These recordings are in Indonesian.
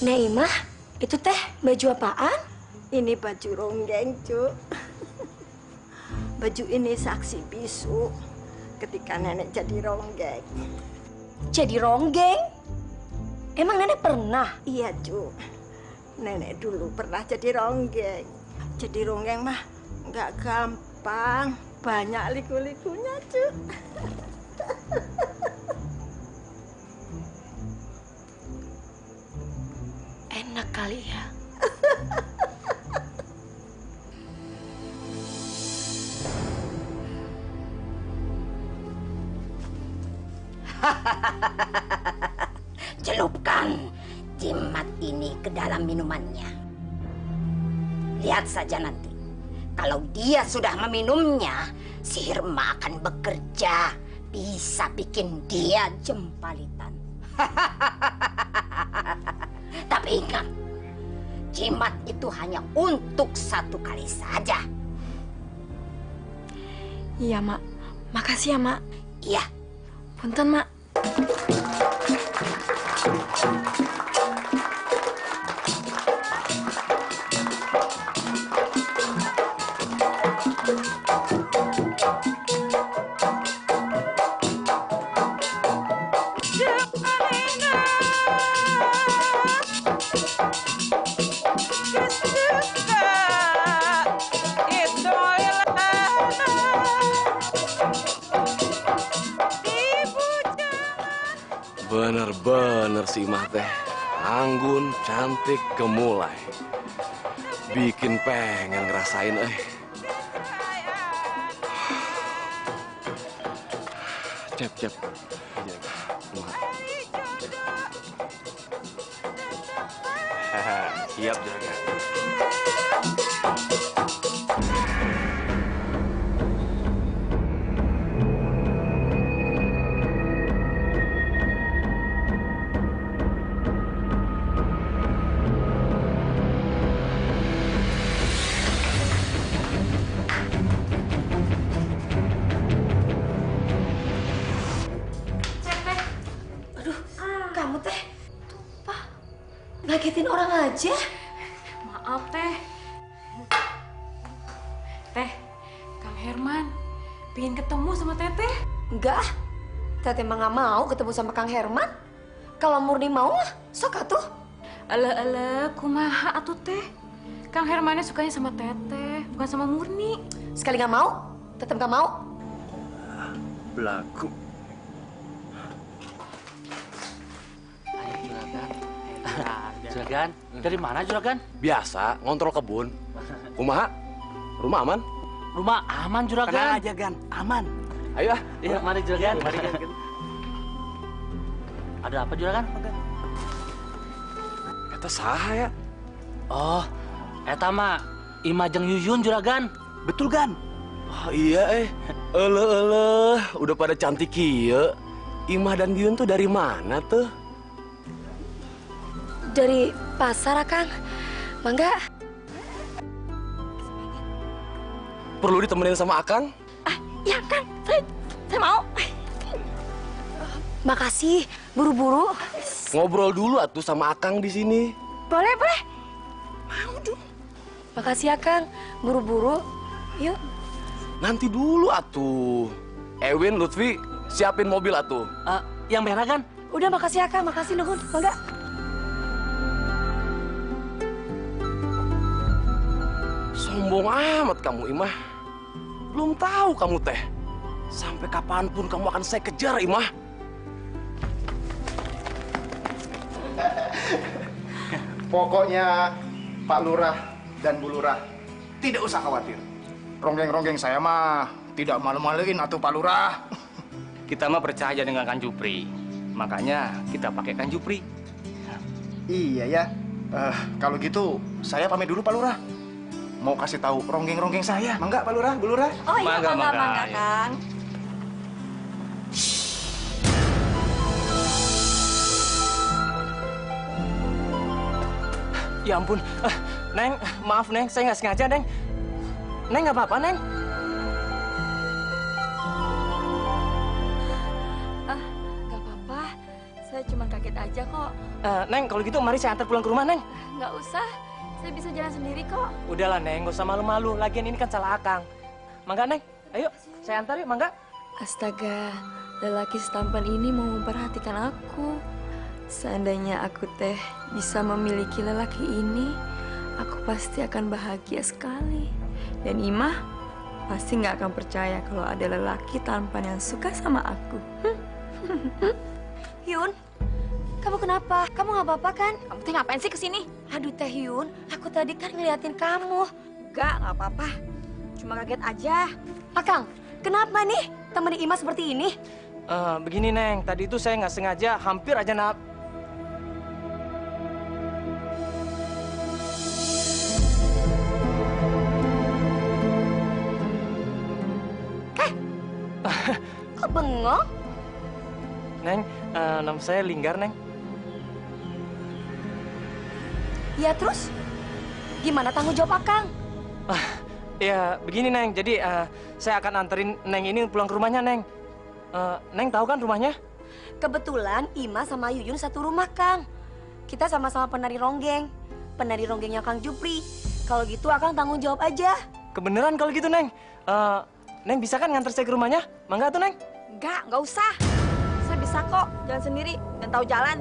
Naimah, itu teh baju apaan? Ini baju ronggeng, Cuk. Baju ini saksi bisu ketika nenek jadi ronggeng. Jadi ronggeng? Emang nenek pernah? Iya, Cuk. Nenek dulu pernah jadi ronggeng. Jadi ronggeng mah nggak gampang. Banyak liku-likunya, Cuk. Enak kali ya. Celupkan jimat ini ke dalam minumannya. Lihat saja nanti. Kalau dia sudah meminumnya, sihir emak akan bekerja. Bisa bikin dia jempalitan. Tapi ingat, jimat itu hanya untuk 1 kali saja. Iya, Mak. Makasih ya, Mak. Iya. Punten, Mak. Bener-bener si Imah teh anggun, cantik, gemulai. Bikin pengen ngerasain Cep. Siap, Juragan. Kamu teh tumpah. Ngagetin orang aja. Maaf, Teh. Teh, Kang Herman pingin ketemu sama Teteh. Enggak. Teteh mah nggak mau ketemu sama Kang Herman. Kalau murni mau mah, sok atuh. Ele, kumaha atuh Teh? Kang Hermannya sukanya sama Teteh, bukan sama Murni. Sekali nggak mau, tetap nggak mau. Belagu. Juragan, dari mana Juragan? Biasa, ngontrol kebun. Kumaha? Rumah aman? Rumah aman Juragan. Tenang aja, Gan. Aman. Ayo ah. Iya, mari Juragan. Mari Juragan. Ada apa Juragan? Eta saha ya? Oh, eta mah Imajeng Yuyun Juragan. Betul, Gan. Oh iya udah pada cantik kieu. Imah dan Yuyun tuh dari mana tuh? Dari pasar, Kang. Mangga. Perlu ditemenin sama Akang? Ya, Kang. Saya mau. Makasih. Buru-buru. Ngobrol dulu atuh sama Akang di sini. Boleh. Mau dong. Makasih ya, Kang. Buru-buru. Yuk. Nanti dulu atuh. Ewin, Lutfi, siapin mobil atuh. Yang merah kan? Udah, makasih ya, Kang. Makasih, nuhun. Mangga. Sombong amat kamu, Imah. Belum tahu kamu teh. Sampai kapanpun kamu akan saya kejar, Imah. Pokoknya Pak Lurah dan Bu Lurah tidak usah khawatir. Ronggeng-ronggeng saya mah tidak malu-maluin atuh Pak Lurah. Kita mah percaya dengan Kang Jupri. Makanya kita pakai Kang Jupri. Iya ya. Kalau gitu saya pamit dulu Pak Lurah. Mau kasih tahu ronggeng-ronggeng saya. Mangga Pak Lurah, Bu Lurah. Oh iya, mangga, Kang. Ya ampun, Neng, maaf Neng, saya nggak sengaja Neng. Neng nggak apa-apa Neng. Nggak apa-apa. Saya cuma kaget aja kok. Neng, kalau gitu mari saya antar pulang ke rumah, Neng. Nggak usah, saya bisa jalan sendiri kok. Udahlah, Neng, nggak usah malu-malu. Lagian ini kan salah Akang. Mangga, Neng. Ayo, saya antar yuk, mangga. Astaga, lelaki setampan ini mau memperhatikan aku. Seandainya aku teh bisa memiliki lelaki ini, aku pasti akan bahagia sekali. Dan Imah pasti nggak akan percaya kalau ada lelaki tampan yang suka sama aku. Hyun, kamu kenapa? Kamu nggak apa-apa kan? Kamu teh ngapain sih kesini? Aduh Teh Hyun, aku tadi kan ngeliatin kamu. Nggak apa-apa. Cuma kaget aja. Akang, kenapa nih temenin Imah seperti ini? Begini, Neng. Tadi itu saya nggak sengaja, hampir aja Kok bengong? Neng, nama saya Linggar, Neng. Ya terus? Gimana tanggung jawab Akang? Ya, begini, Neng. Jadi, saya akan anterin Neng ini pulang ke rumahnya, Neng. Neng tahu kan rumahnya? Kebetulan Ima sama Yuyun satu rumah, Kang. Kita sama-sama penari ronggeng. Penari ronggengnya Kang Jupri. Kalau gitu Akang tanggung jawab aja. Kebeneran kalau gitu, Neng. Neng bisa kan nganter saya ke rumahnya? Mangga tuh, Neng. Nggak usah. Saya bisa kok jalan sendiri dan tahu jalan.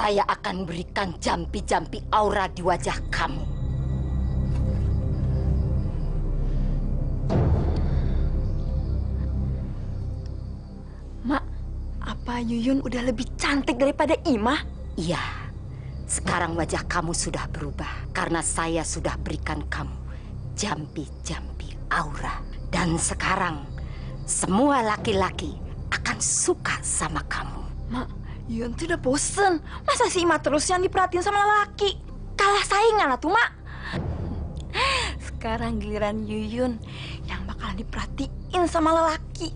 Saya akan berikan jampi-jampi aura di wajah kamu. Mak, apa Yuyun udah lebih cantik daripada Imah? Iya, sekarang wajah kamu sudah berubah karena saya sudah berikan kamu jampi-jampi aura. Dan sekarang semua laki-laki akan suka sama kamu. Mak, Yuyun tuh udah bosen. Masa si Imah terus yang diperhatiin sama lelaki? Kalah saingan atuh, Mak. Sekarang giliran Yuyun yang bakalan diperhatiin sama lelaki.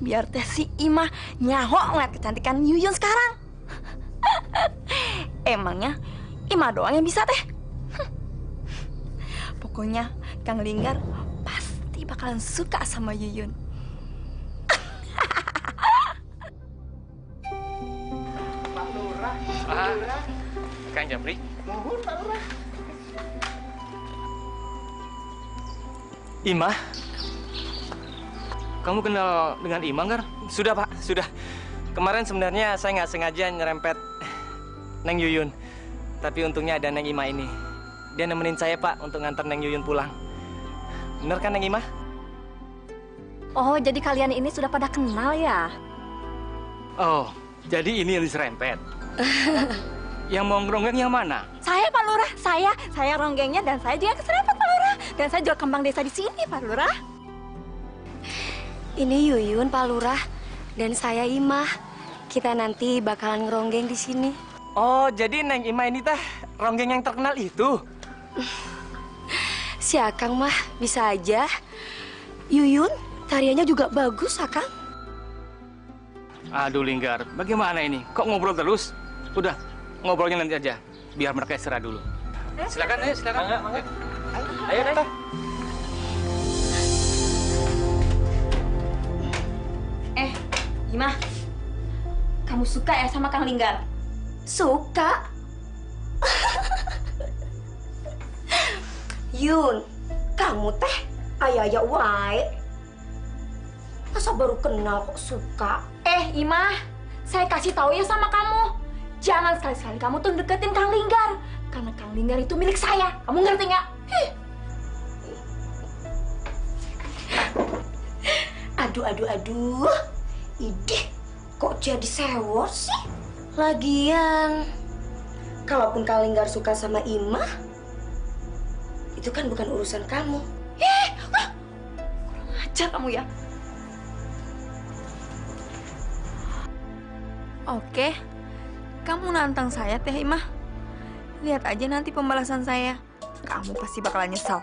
Biar teh si Imah nyaho ngeliat kecantikan Yuyun sekarang. Emangnya Imah doang yang bisa teh? Pokoknya Kang Linggar pasti bakalan suka sama Yuyun. Kang Jambri. Imah? Kamu kenal dengan Imah, Gar? Sudah, Pak. Sudah. Kemarin sebenarnya saya nggak sengaja nyerempet Neng Yuyun. Tapi untungnya ada Neng Imah ini. Dia nemenin saya, Pak, untuk nganter Neng Yuyun pulang. Bener kan, Neng Imah? Oh, jadi kalian ini sudah pada kenal ya? Oh, jadi ini yang diserempet. Yang mau ngeronggeng yang mana? Saya Pak Lurah, saya ronggengnya dan saya juga keserempet Pak Lurah. Dan saya jual kembang desa di sini Pak Lurah. Ini Yuyun Pak Lurah dan saya Imah. Kita nanti bakalan ngeronggeng di sini. Oh, jadi Neng Imah ini teh ronggeng yang terkenal itu? Si Akang mah bisa aja. Yuyun, tariannya juga bagus Akang. Aduh, Linggar, bagaimana ini? Kok ngobrol terus? Udah, ngobrolnya nanti aja. Biar mereka istirahat dulu. Silakan, ayo, silakan. Mangga. Ayo, Neng. Imah, kamu suka ya sama Kang Linggar? Suka. Yun, kamu teh aya-aya wae. Masa baru kenal kok suka? Imah, saya kasih tahu ya sama kamu. Jangan sekali-sekali kamu tuh deketin Kang Linggar. Karena Kang Linggar itu milik saya. Kamu ngerti nggak? Aduh. Idih, kok jadi sewot sih? Lagian, Kalaupun kalian nggak suka sama Imah, itu kan bukan urusan kamu. Kurang ajar kamu ya. Oke, kamu nantang saya Teh Imah. Lihat aja nanti pembalasan saya. Kamu pasti bakalan nyesal.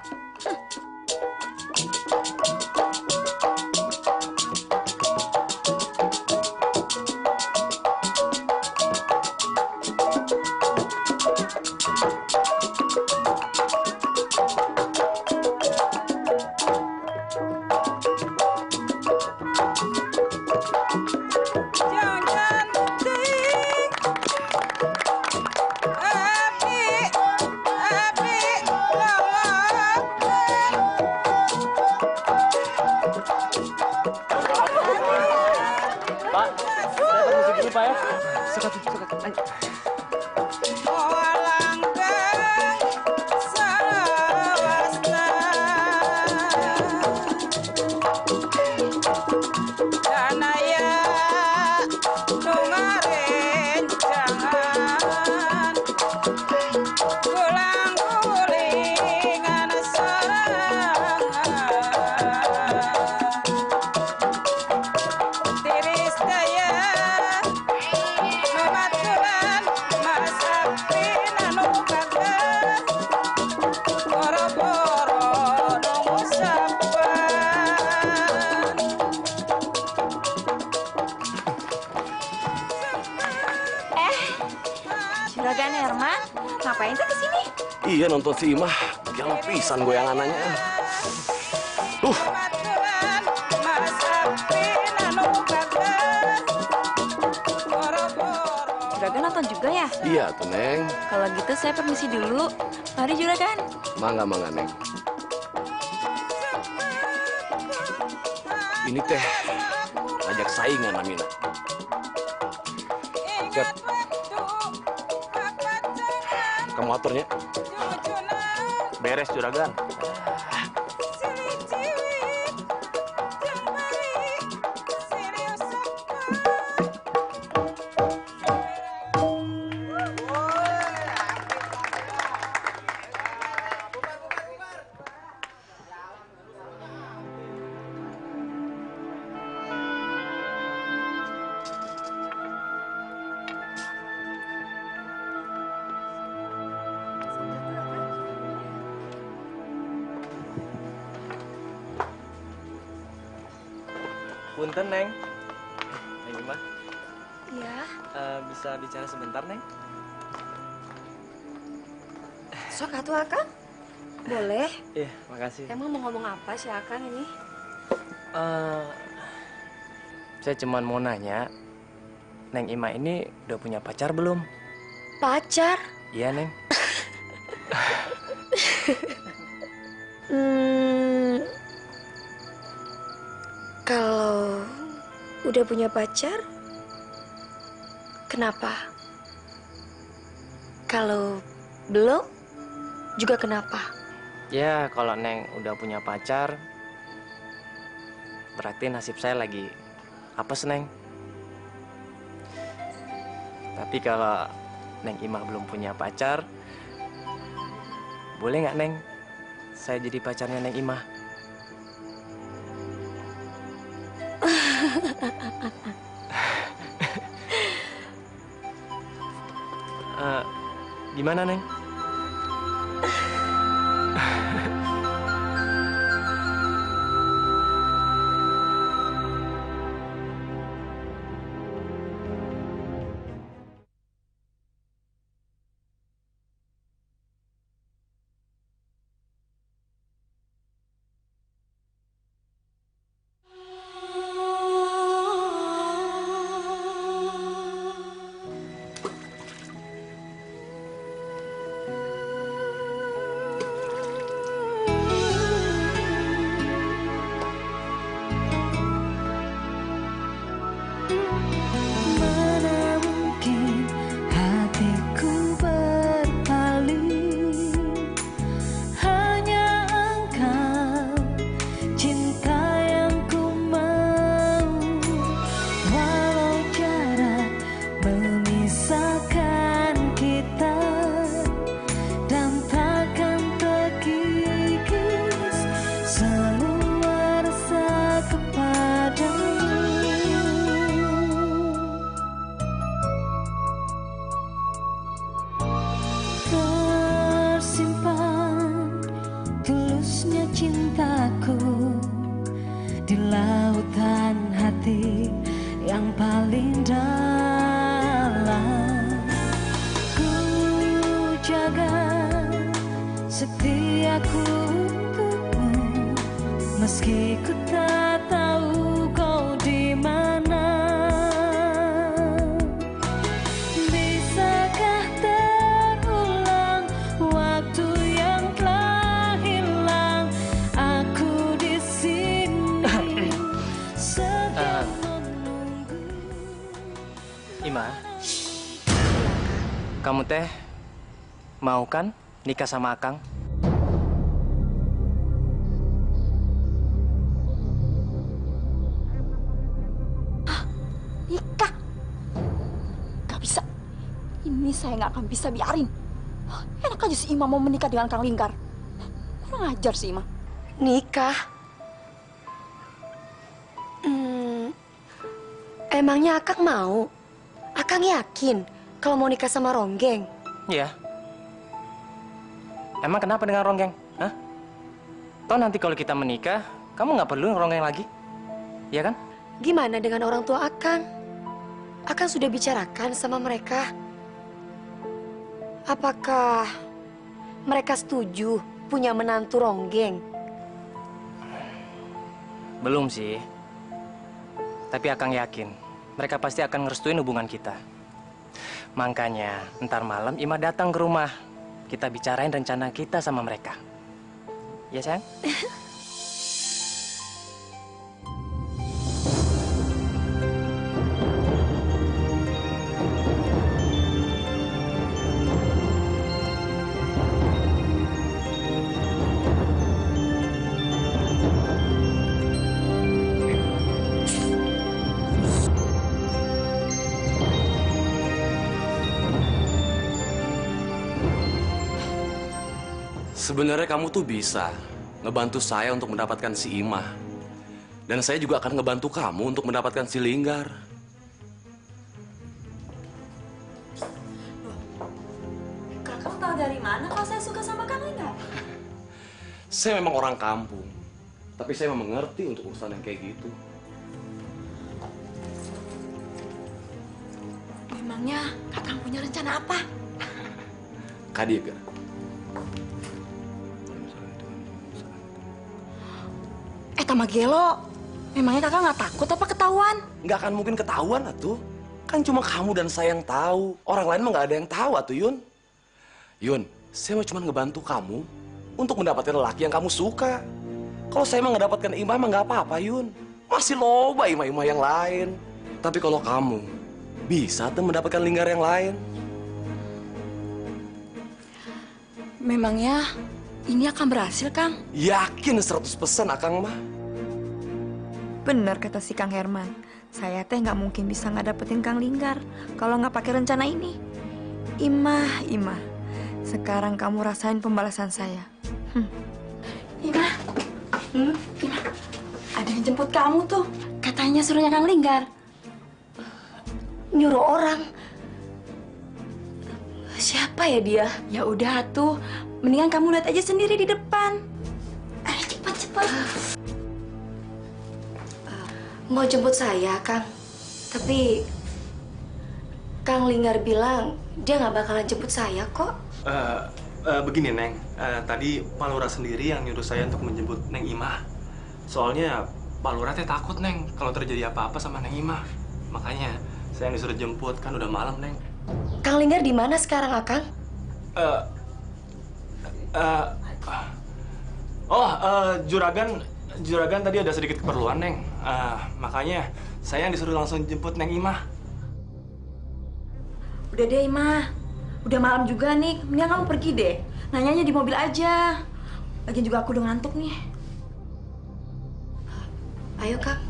Pak, saya permisi dulu Pak ya. Sikat. Juragan Herman, ngapain tuh kesini? Iya nonton si Imah, yang pisan goyangannya. Juragan nonton juga ya? Iya tuh Neng. Kalau gitu saya permisi dulu. Mari Juragan. Mangga Neng. Ini teh ngajak saingan Amina. Kat. Kamu aturnya. Beres juragan. Punten, Neng. Neng Imah, Iya. bisa bicara sebentar, Neng? Sok atuh Akang. Boleh. Iya, makasih. Emang mau ngomong apa sih Akang ini? Saya cuman mau nanya, Neng Imah ini udah punya pacar belum? Pacar? Iya, Neng. Kalau udah punya pacar, kenapa? Kalau belum, juga kenapa? Ya, kalau Neng udah punya pacar, berarti nasib saya lagi apes, Neng. Tapi kalau Neng Imah belum punya pacar, boleh nggak, Neng? Saya jadi pacarnya Neng Imah. Gimana, Neng? setiaku untukmu, meski ku tak tahu kau di mana. Bisakah terulang waktu yang telah hilang? Aku di sini sedang menunggu. Ima, kamu teh mau kan nikah sama Akang? Nikah? Gak bisa. Ini saya nggak akan bisa biarin. Enak aja si Ima mau menikah dengan Kang Linggar. Kurang ajar si Ima. Nikah? Emangnya Akang mau? Akang yakin kalau mau nikah sama Ronggeng? Iya. Emang kenapa dengan Ronggeng? Hah? Toh nanti kalau kita menikah, kamu nggak perlu Ronggeng lagi. Iya kan? Gimana dengan orang tua Akang? Akang sudah bicarakan sama mereka. Apakah mereka setuju punya menantu Ronggeng? Belum sih. Tapi Akang yakin, mereka pasti akan ngerestuin hubungan kita. Makanya, ntar malam Ima datang ke rumah. Kita bicarain rencana kita sama mereka. Ya, sayang? Sebenarnya kamu tuh bisa ngebantu saya untuk mendapatkan si Imah. Dan saya juga akan ngebantu kamu untuk mendapatkan si Linggar. Kakak tahu dari mana kalau saya suka sama Kang Linggar? Saya memang orang kampung. Tapi saya memang mengerti untuk urusan yang kayak gitu. Memangnya Kakang punya rencana apa? Kadiga. Tamagelo, memangnya kakak nggak takut apa ketahuan? Nggak akan mungkin ketahuan atuh. Kan cuma kamu dan saya yang tahu. Orang lain mah nggak ada yang tahu atuh, Yun. Yun, saya mau cuma ngebantu kamu untuk mendapatkan lelaki yang kamu suka. Kalau saya mah nggak dapatkan Imah mah nggak apa-apa, Yun. Masih loba Imah-Imah yang lain. Tapi kalau kamu bisa tuh mendapatkan Linggar yang lain. Memangnya ini akan berhasil, Kang? Yakin 100% Akang mah. Bener kata si Kang Herman. Saya teh nggak mungkin bisa nggak dapetin Kang Linggar kalau nggak pakai rencana ini. Imah, Imah. Sekarang kamu rasain pembalasan saya. Imah, Imah. Ada yang jemput kamu tuh. Katanya suruhnya Kang Linggar. Nyuruh orang? Siapa ya dia? Ya udah tuh, mendingan kamu lihat aja sendiri di depan. Ayo cepat. Mau jemput saya, Kang. Tapi Kang Linggar bilang dia nggak bakalan jemput saya kok. Begini, Neng. Tadi Pak Lurah sendiri yang nyuruh saya untuk menjemput Neng Imah. Soalnya Pak Lurah teh takut, Neng, kalau terjadi apa-apa sama Neng Imah. Makanya saya yang disuruh jemput, kan udah malam, Neng. Kang Linggar di mana sekarang, Akang? Juragan tadi ada sedikit keperluan, Neng. Makanya saya yang disuruh langsung jemput Neng Imah. Udah deh, Imah. Udah malam juga nih, mendingan kamu pergi deh. Nanyanya di mobil aja. Lagian juga aku udah ngantuk nih. Ayo, Kang.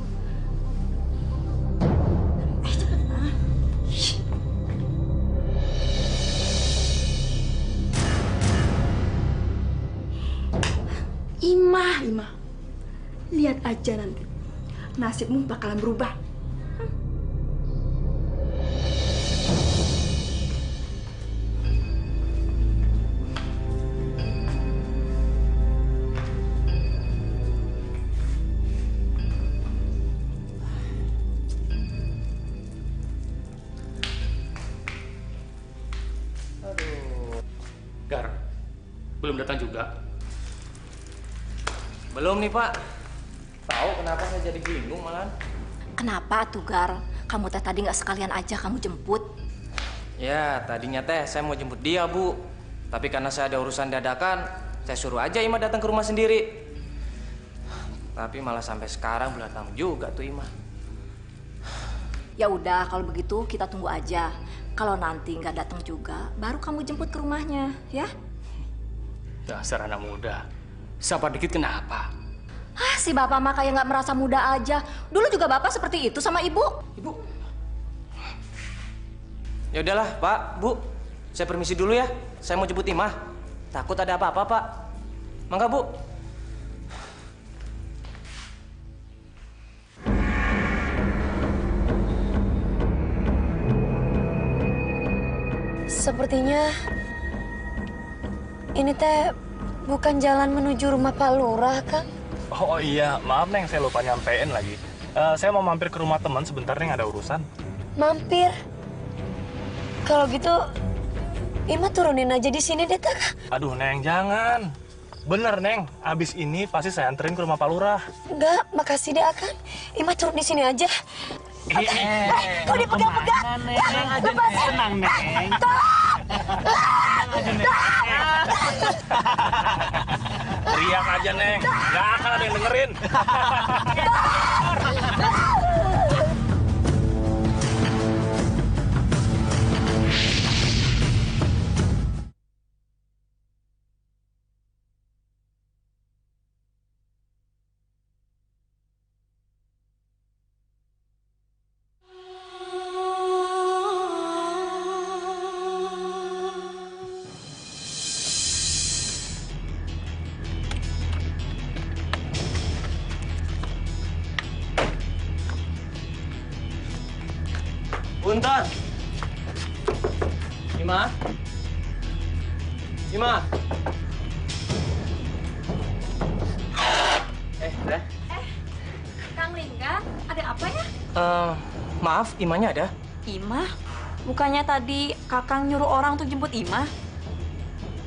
Imah. Lihat aja nanti. Nasibmu bakalan berubah. belum datang juga. Belum nih, Pak. Tahu kenapa saya jadi bingung malah? Kenapa, Tugar? Kamu teh tadi nggak sekalian aja kamu jemput? Ya, tadinya teh saya mau jemput dia, Bu. Tapi karena saya ada urusan dadakan, saya suruh aja Ima datang ke rumah sendiri. Tapi malah sampai sekarang belum datang juga tuh Ima. Ya udah, kalau begitu kita tunggu aja. Kalau nanti nggak datang juga, baru kamu jemput ke rumahnya, ya? Dasar anak muda. Sabar dikit kenapa? Ah, si bapak mah kayak nggak merasa muda aja. Dulu juga bapak seperti itu sama ibu. Ibu. Ya udahlah, Pak, Bu. Saya permisi dulu ya. Saya mau jemput Imah. Takut ada apa-apa, Pak. Mangga, Bu. Sepertinya ini teh bukan jalan menuju rumah Pak Lurah, Kang. Oh iya, maaf Neng, saya lupa nyampein lagi. Saya mau mampir ke rumah teman sebentar, Neng, ada urusan. Mampir. Kalau gitu, Ima turunin aja di sini deh, Tak. Aduh, Neng, jangan. Bener, Neng. Abis ini pasti saya anterin ke rumah Pak Lurah. Enggak, makasih deh, Akang. Ima turun di sini aja. Kau dipegang-pegang. Lepasin. Tenang, Neng. Teriak aja, Neng. Gak akan ada yang dengerin. Punten. Ima. Ima. Teh. Kang Lingga, ada apa ya? Maaf, Imanya ada? Ima? Bukannya tadi Kakang nyuruh orang untuk jemput Ima?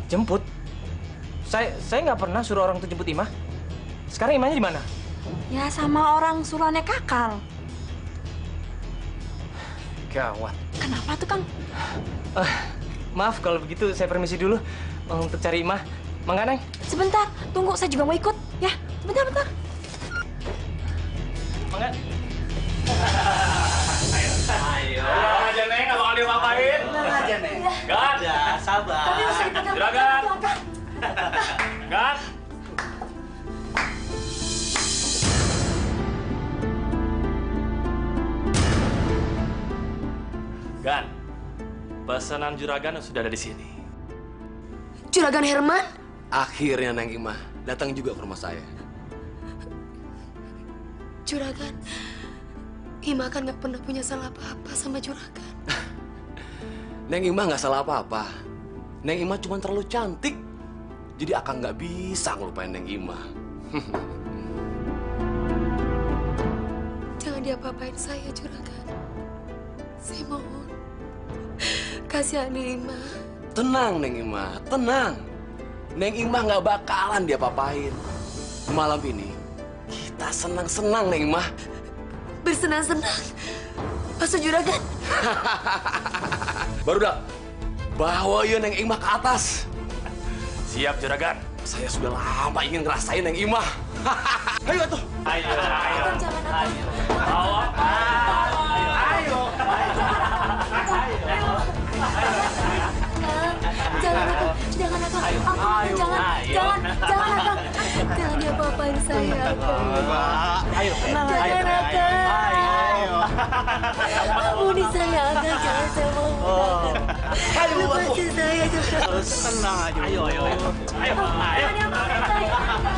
Jemput? Saya nggak pernah suruh orang untuk jemput Imah. Sekarang Imanya di mana? Ya sama orang suruhannya Kakang. Gawat. Kenapa tuh, Kang? Maaf kalau begitu saya permisi dulu untuk cari Imah. Mangga, Neng. Sebentar, tunggu, saya juga mau ikut. Ya, bentar. Mangga. Ayo aja, Neng. Nggak bakal diapa-apain. Tenang aja, Neng. Gak ada, sabar. Tapi usah dipegang. Juragan. Gak. Gan, pesanan Juragan sudah ada di sini. Juragan Herman? Akhirnya Neng Imah datang juga ke rumah saya. Juragan, Ima kan nggak pernah punya salah apa-apa sama Juragan. Neng Imah nggak salah apa-apa. Neng Imah cuma terlalu cantik. Jadi Akang nggak bisa ngelupain Neng Imah. Jangan diapa-apain saya, Juragan. Saya mohon. Kasihani Ima. Tenang, Neng Imah, tenang. Neng Imah nggak bakalan diapa-apain. Malam ini kita senang-senang, Neng Imah. Bersenang-senang. Maksud Juragan? Baru dah, bawa yuk Neng Imah ke atas. Siap, Juragan. Saya sudah lama ingin ngerasain Neng Imah. Ayo tuh. Ayo. Jangan apa. Bawa. Ayo. Jangan apa. Jangan apa. Jangan apa. Jangan diapa-apain saya. Ayo. Jangan apa. Ampuni saya, Akang. Jangan saya mohon. Lepasin saya, Juragan. Tenang aja. Ayo. Jangan diapa-apain saya, Akang.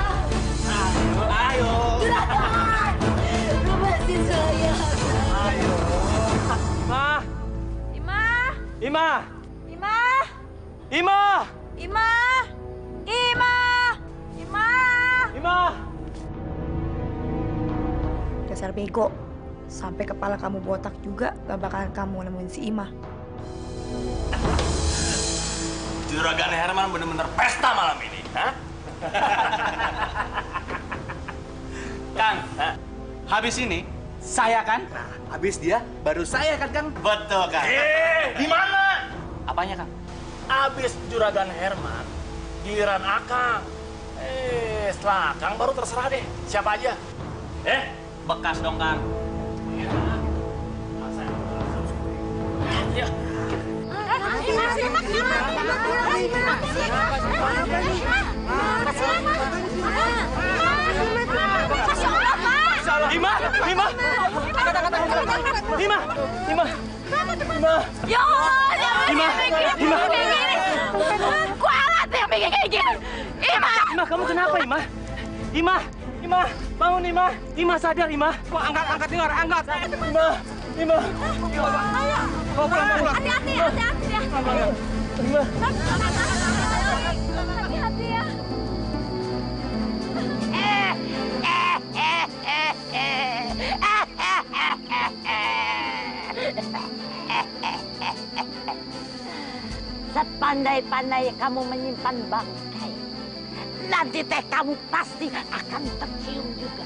Ayo. Juragan! Lepasin saya, Akang. Imah. Dasar bego. Sampai kepala kamu botak juga gak bakalan kamu nemuin si Ima. Juragan Herman bener-bener pesta malam ini. Hah? Kang, habis ini saya kan? Habis dia baru saya kan, Kang? Betul, Kang. Di mana? Apanya, Kang? Abis juragan Herman, giliran Akang. Setelah Akang baru terserah deh, siapa aja. Bekas dong, Kang. Ya. Ima. Kualat yang bikin kayak gini. Ima, kamu kenapa, Ima? Ima, bangun, Ima. Ima, sadar, Ima. Kok angkat, dengar, angkat. Ima. Ayo. Bawa pulang. Hati-hati ya. Ima. Hati-hati ya. Sepandai-pandai kamu menyimpan bangkai, nanti teh kamu pasti akan tercium juga.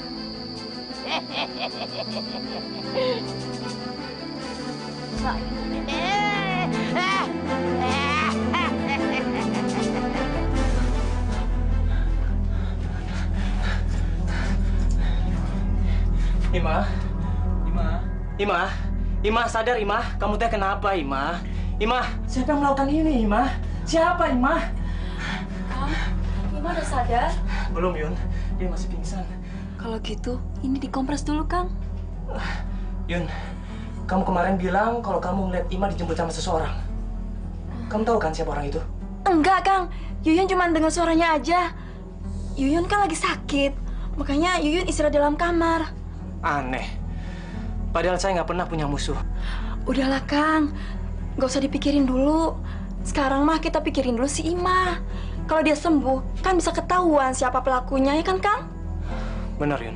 Ima, sadar, Ima. Kamu teh kenapa, Ima? Ima, siapa yang melakukan ini, Ima? Siapa, Ima? Ima udah sadar? Belum, Yun. Dia masih pingsan. Kalau gitu, ini dikompres dulu, Kang. Yun, kamu kemarin bilang kalau kamu ngeliat Ima dijemput sama seseorang. Kamu tahu kan siapa orang itu? Enggak, Kang. Yuyun cuma dengar suaranya aja. Yuyun kan lagi sakit. Makanya Yuyun istirahat dalam kamar. Aneh. Padahal saya nggak pernah punya musuh. Udahlah, Kang. Nggak usah dipikirin dulu. Sekarang mah kita pikirin dulu si Ima. Kalau dia sembuh, kan bisa ketahuan siapa pelakunya, ya kan, Kang? Benar, Yun.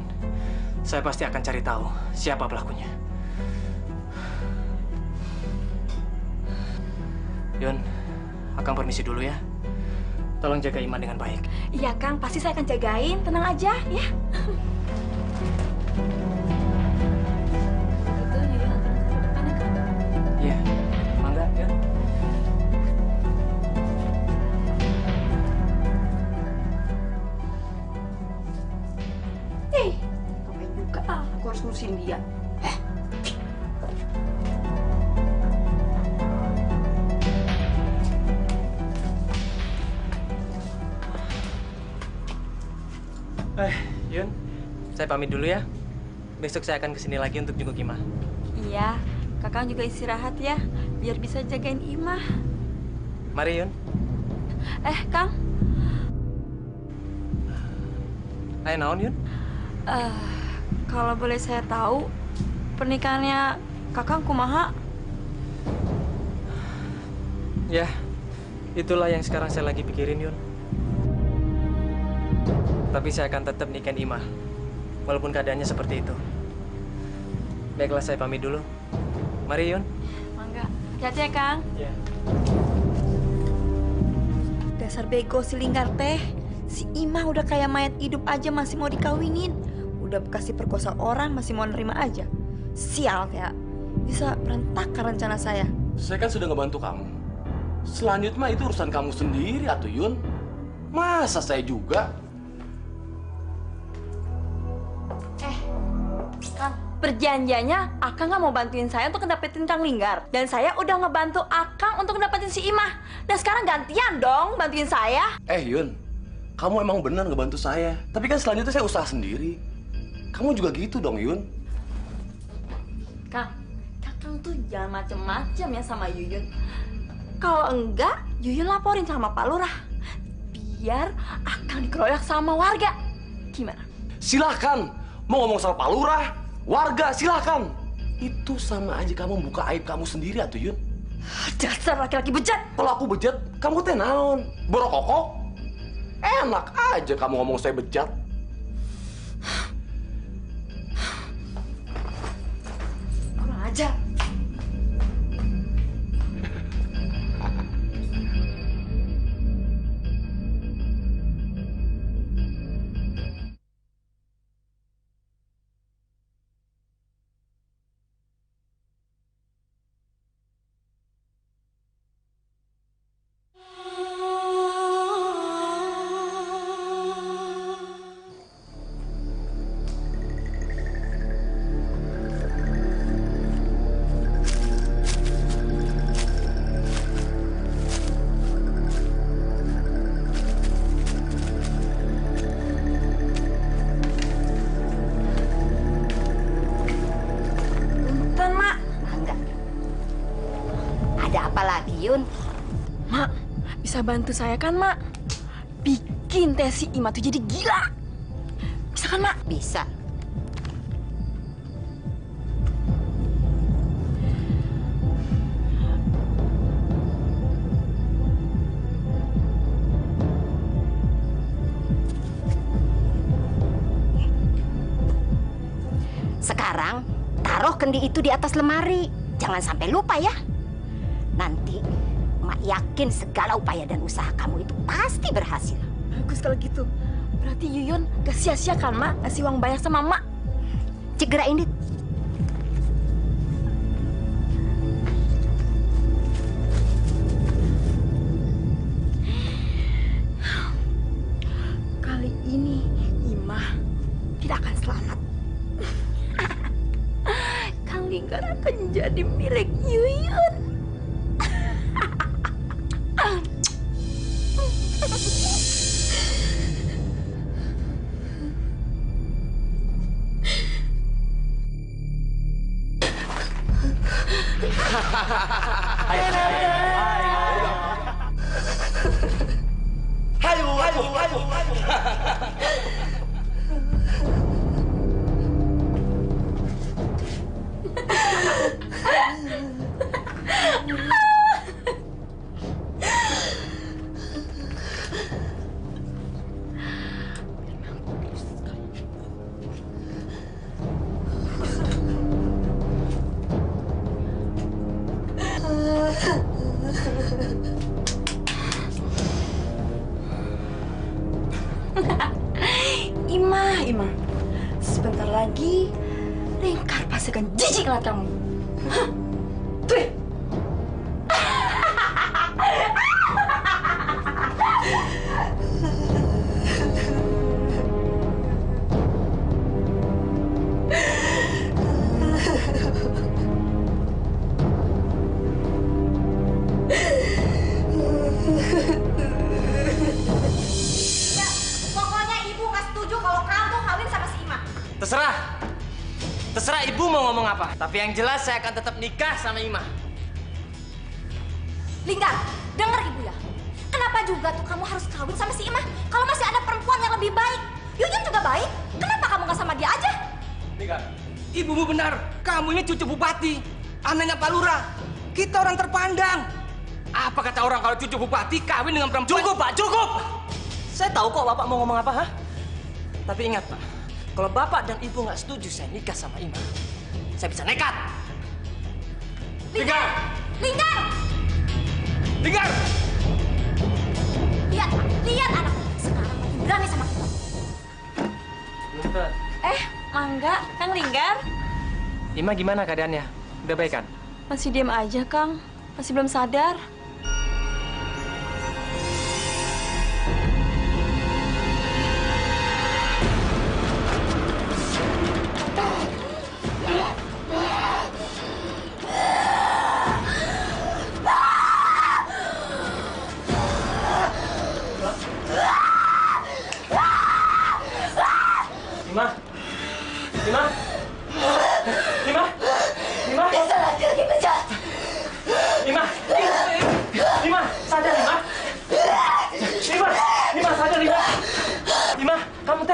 Saya pasti akan cari tahu siapa pelakunya. Yun, Akang permisi dulu ya. Tolong jaga Ima dengan baik. Iya, Kang. Pasti saya akan jagain. Tenang aja, ya. Iya, mangga, Yun. Ngapain juga aku harus ngurusin dia. Yun, saya pamit dulu ya. Besok saya akan kesini lagi untuk jenguk Ima. Iya, Kakang juga istirahat ya, biar bisa jagain Ima. Mari, Yun. Kang. Ayo naon, Yun? Kalau boleh saya tahu, pernikahannya Kakang kumaha? Ya, itulah yang sekarang saya lagi pikirin, Yun. Tapi saya akan tetap nikahin Ima, walaupun keadaannya seperti itu. Baiklah, saya pamit dulu. Mari, Yun. Mangga. Hati-hati ya, Kang. Iya. Dasar bego si Linggar teh. Si Ima udah kayak mayat hidup aja masih mau dikawinin. Udah bekas diperkosa orang masih mau nerima aja. Sial ya. Bisa berantakan rencana saya. Saya kan sudah ngebantu kamu. Selanjutnya mah itu urusan kamu sendiri, atuh Yun. Masa saya juga? Kang, perjanjiannya Akang nggak mau bantuin saya untuk ngedapetin Kang Linggar. Dan saya udah ngebantu Akang untuk ngedapetin si Ima. Dan sekarang gantian dong bantuin saya. Yun, kamu emang benar ngebantu saya. Tapi kan selanjutnya saya usaha sendiri. Kamu juga gitu dong, Yun. Kang, Kakang tuh jangan macem-macem ya sama Yuyun. Kalau enggak, Yuyun laporin sama Pak Lurah. Biar Akang dikeroyak sama warga. Gimana? Silahkan. Mau ngomong sama Pak Lurah, warga, silahkan. Itu sama aja kamu buka aib kamu sendiri, atuh Yun. Dasar laki-laki bejat. Kalau aku bejat, kamu teh naon? Borokoko? Enak aja kamu ngomong saya bejat. Kurang ajar. bisa bantu saya kan, Mak? Bikin teh si Ima tuh jadi gila. Bisa kan, Mak? Bisa. Sekarang, taruh kendi itu di atas lemari. Jangan sampai lupa ya. Nanti, Mak yakin segala upaya dan usaha kamu itu pasti berhasil. Bagus kalau gitu. Berarti Yuyun gak sia-sia kan, Mak? Ngasih uang banyak sama Mak. Segerain, Dit. Kali ini Ima tidak akan selamat. Kang Linggar akan jadi milik Yuyun. Ima, sebentar lagi Lingkar pasti akan jijik ngeliat kamu. Tuh. Terserah ibu mau ngomong apa. Tapi yang jelas saya akan tetap nikah sama Ima. Linggar, denger ibu ya. Kenapa juga tuh kamu harus kawin sama si Ima? Kalau masih ada perempuan yang lebih baik. Yuyun juga baik. Kenapa kamu gak sama dia aja? Linggar, ibumu benar. Kamu ini cucu bupati. Anaknya Pak Lurah. Kita orang terpandang. Apa kata orang kalau cucu bupati kawin dengan perempuan? Cukup, Pak, cukup! Saya tahu kok Bapak mau ngomong apa, ha? Tapi ingat, Pak. Kalau Bapak dan Ibu nggak setuju saya nikah sama Ima, saya bisa nekat. Linggar! Linggar! Linggar! Lihat anakku. Sekarang makin berani sama kita. Bentar. Mangga, Kang Linggar. Ima gimana keadaannya? Udah baik kan? Masih diam aja, Kang. Masih belum sadar.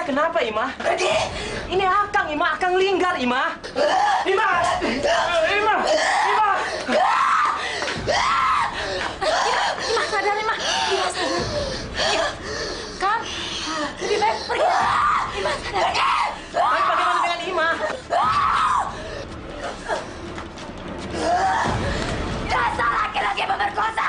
Kenapa, Ima? Pergi! Ini Akang, Ima. Akang Linggar, Ima. Ima! Ima! Ima! Ima, sadar, Ima. Ima, sadar. Kang, lebih baik pergi. Ima, sadar. Tapi bagaimana dengan Ima? Dasar laki-laki pemerkosa!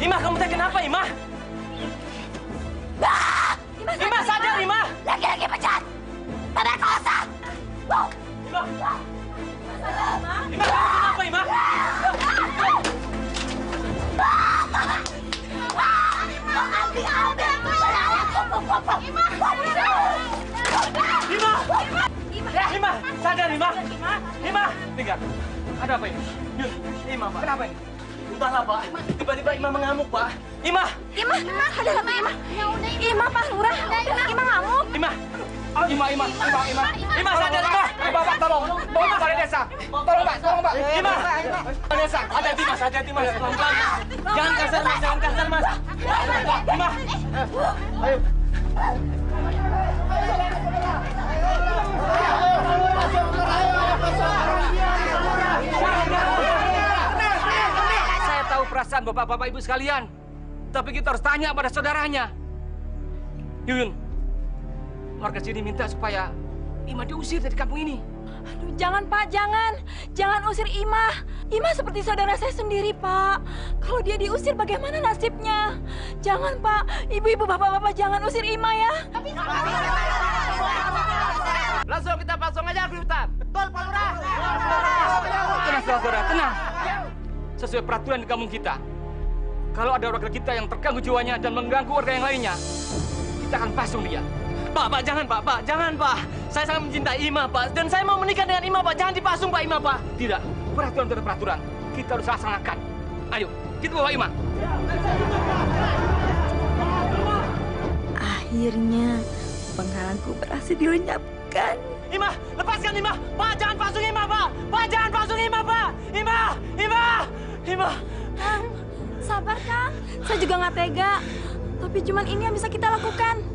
Ima, kamu teh kenapa, Ima? Ima, sadar, Ima! Laki-laki pecat! Pada kosan! Ima! Ima, kamu kenapa, Ima? Ima, sadar, Ima! Ima, dengar. Ada apa ini? Yun, Ima, Pak. Kenapa ini? Entahlah, Pak. Tiba-tiba Ima mengamuk, Pak. Ima! Ada apa Ima? Ima, Pak Lurah. Ima ngamuk. Ima, sadar, Ima! Bapak, tolong! Bawa Mas ke desa! Tolong, Pak! Ima! Desa, hati-hati, Mas. Pelan-pelan. Jangan kasar, Mas. Ima! Ayo! Saya tahu perasaan bapak-bapak ibu sekalian, tapi kita harus tanya pada saudaranya. Yuyun, warga sini minta supaya Ima diusir dari kampung ini. Aduh, jangan Pak, jangan usir Ima. Ima seperti saudara saya sendiri, Pak. Kalau dia diusir bagaimana nasibnya? Jangan Pak, ibu-ibu, bapak-bapak jangan usir Ima ya. Langsung kita pasang aja ke hutan. Betul, Pak Lurah. Tenang, saudara, tenang. Sesuai peraturan di kampung kita, kalau ada warga kita yang terganggu jiwanya dan mengganggu warga yang lainnya, kita akan pasung dia. Pak, jangan, Pak. Saya sangat mencintai Ima, Pak. Dan saya mau menikah dengan Ima, Pak. Jangan dipasung, Pak, Ima, Pak. Tidak, peraturan itu peraturan. Kita harus laksanakan. Ayo, kita bawa Ima. Akhirnya, penghalangku berhasil dilenyapkan. Ima, lepaskan Ima. Pak, jangan pasung Ima, Pak. Pak, jangan pasung Ima, Pak. Ima. Kang, sabar, Kang. Saya juga nggak tega. Tapi cuman ini yang bisa kita lakukan.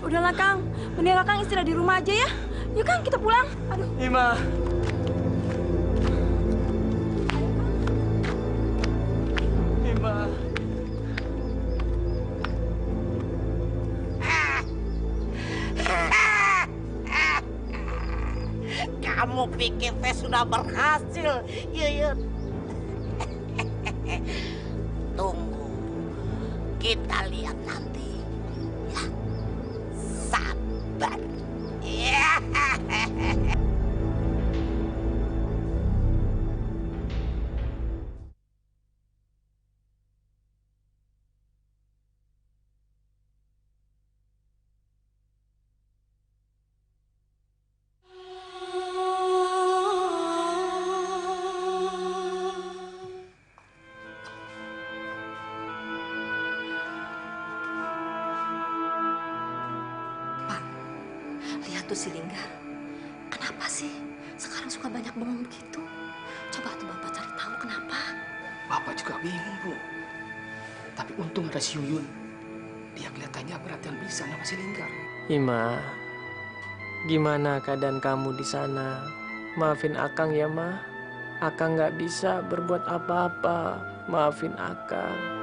Udahlah, Kang. Mendingan Kang istirahat di rumah aja ya. Yuk, Kang, kita pulang. Aduh. Ima. Kamu pikir teh sudah berhasil, Yuyun? Tunggu, kita lihat nanti. Ya, sabar. Ya. Lihat tuh si Linggar. Kenapa sih sekarang suka banyak bengong begitu? Coba tuh Bapak cari tahu kenapa. Bapak juga bingung, Bu. Tapi untung ada si Yuyun. Dia kelihatannya perhatian bisa sama si Linggar. Ima, gimana keadaan kamu di sana? Maafin Akang ya, Ma. Akang nggak bisa berbuat apa-apa. Maafin Akang.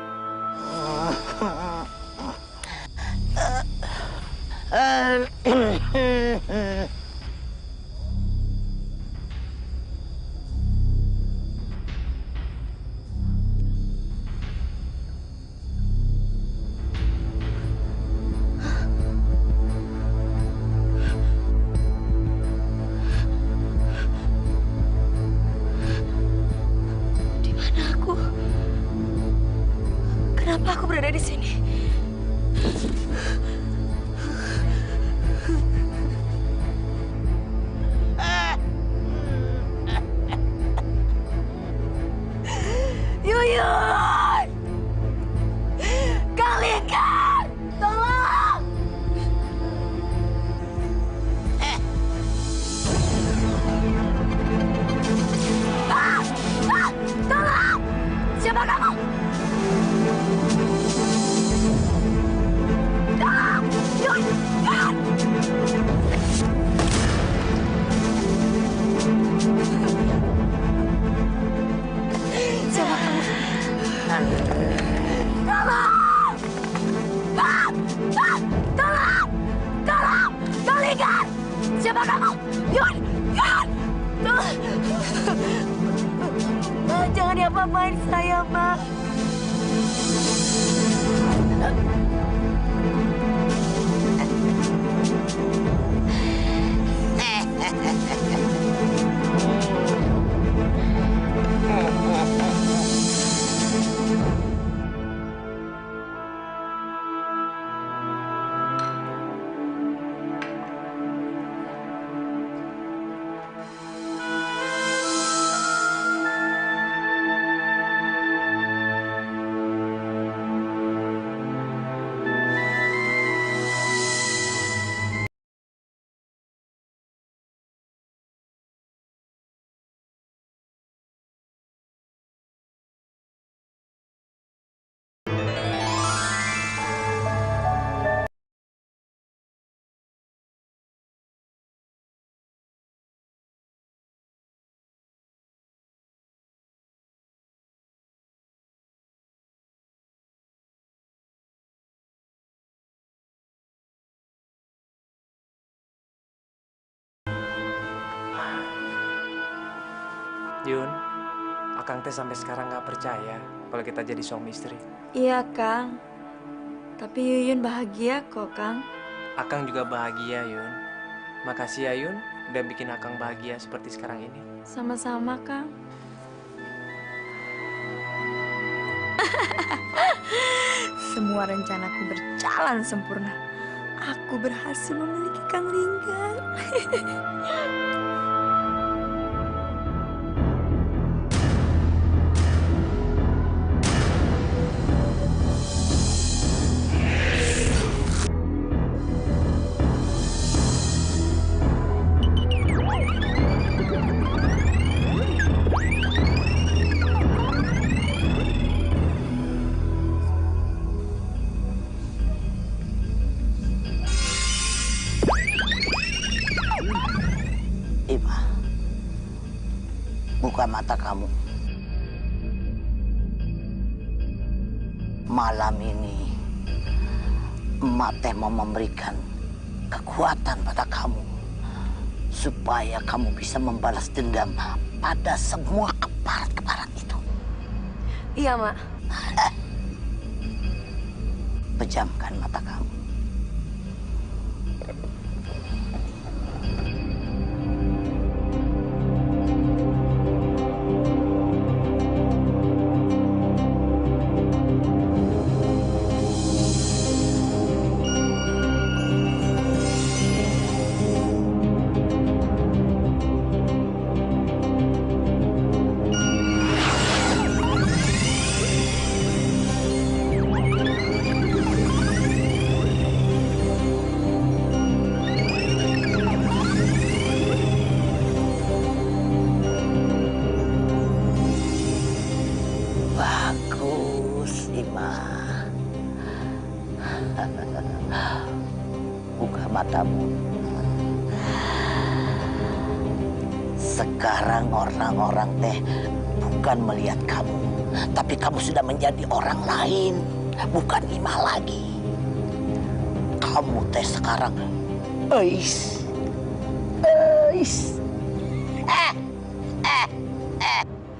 Di mana aku? Kenapa aku Siapa kamu? Yun! Yun! Ma, jangan diapa-apain saya, Ma. Yun, Akang teh sampai sekarang nggak percaya kalau kita jadi suami istri. Iya, Kang. Tapi Yuyun bahagia kok, Kang. Akang juga bahagia, Yun. Makasih ya, Yun, udah bikin Akang bahagia seperti sekarang ini. Sama-sama, Kang. Semua rencanaku berjalan sempurna. Aku berhasil memiliki Kang Linggar. Buka mata kamu. Malam ini, emak teh mau memberikan kekuatan pada kamu. Supaya kamu bisa membalas dendam pada semua keparat-keparat itu. Iya, Mak. Pejamkan mata kamu. Buka matamu. Sekarang orang-orang teh bukan melihat kamu, tapi kamu sudah menjadi orang lain, bukan Imah lagi. Kamu teh sekarang Eis.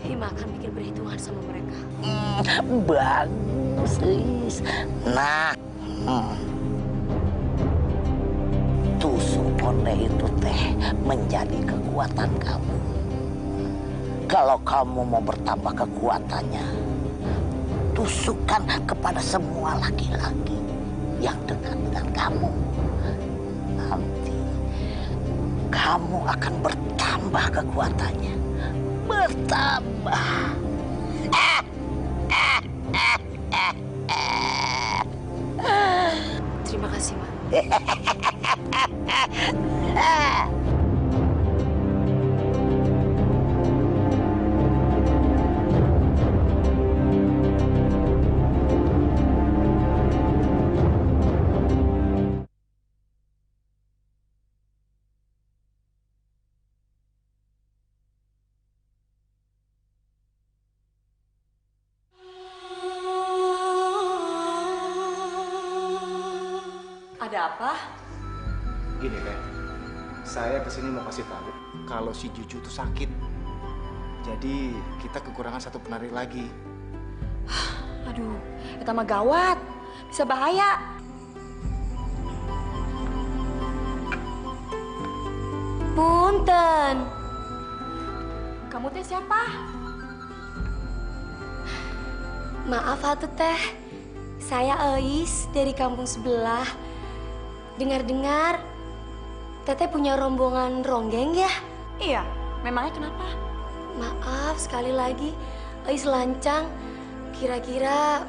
Imah akan bikin perhitungan sama mereka. Bagus, Eis. Nah, tusuk konde itu teh menjadi kekuatan kamu. Kalau kamu mau bertambah kekuatannya, tusukkan kepada semua laki-laki yang dekat dengan kamu. Nanti kamu akan bertambah kekuatannya. Bertambah. Terima kasih, Ma. Ada apa? Gini, Teh. Saya kesini mau kasih tahu kalau si Juju itu sakit. Jadi kita kekurangan satu penari lagi. Aduh, itu mah gawat. Bisa bahaya. Punten. Kamu teh siapa? Maaf atuh teh. Saya Eis dari kampung sebelah. Dengar-dengar Teteh punya rombongan ronggeng ya? Iya, memangnya kenapa? Maaf sekali lagi, Eis lancang. Kira-kira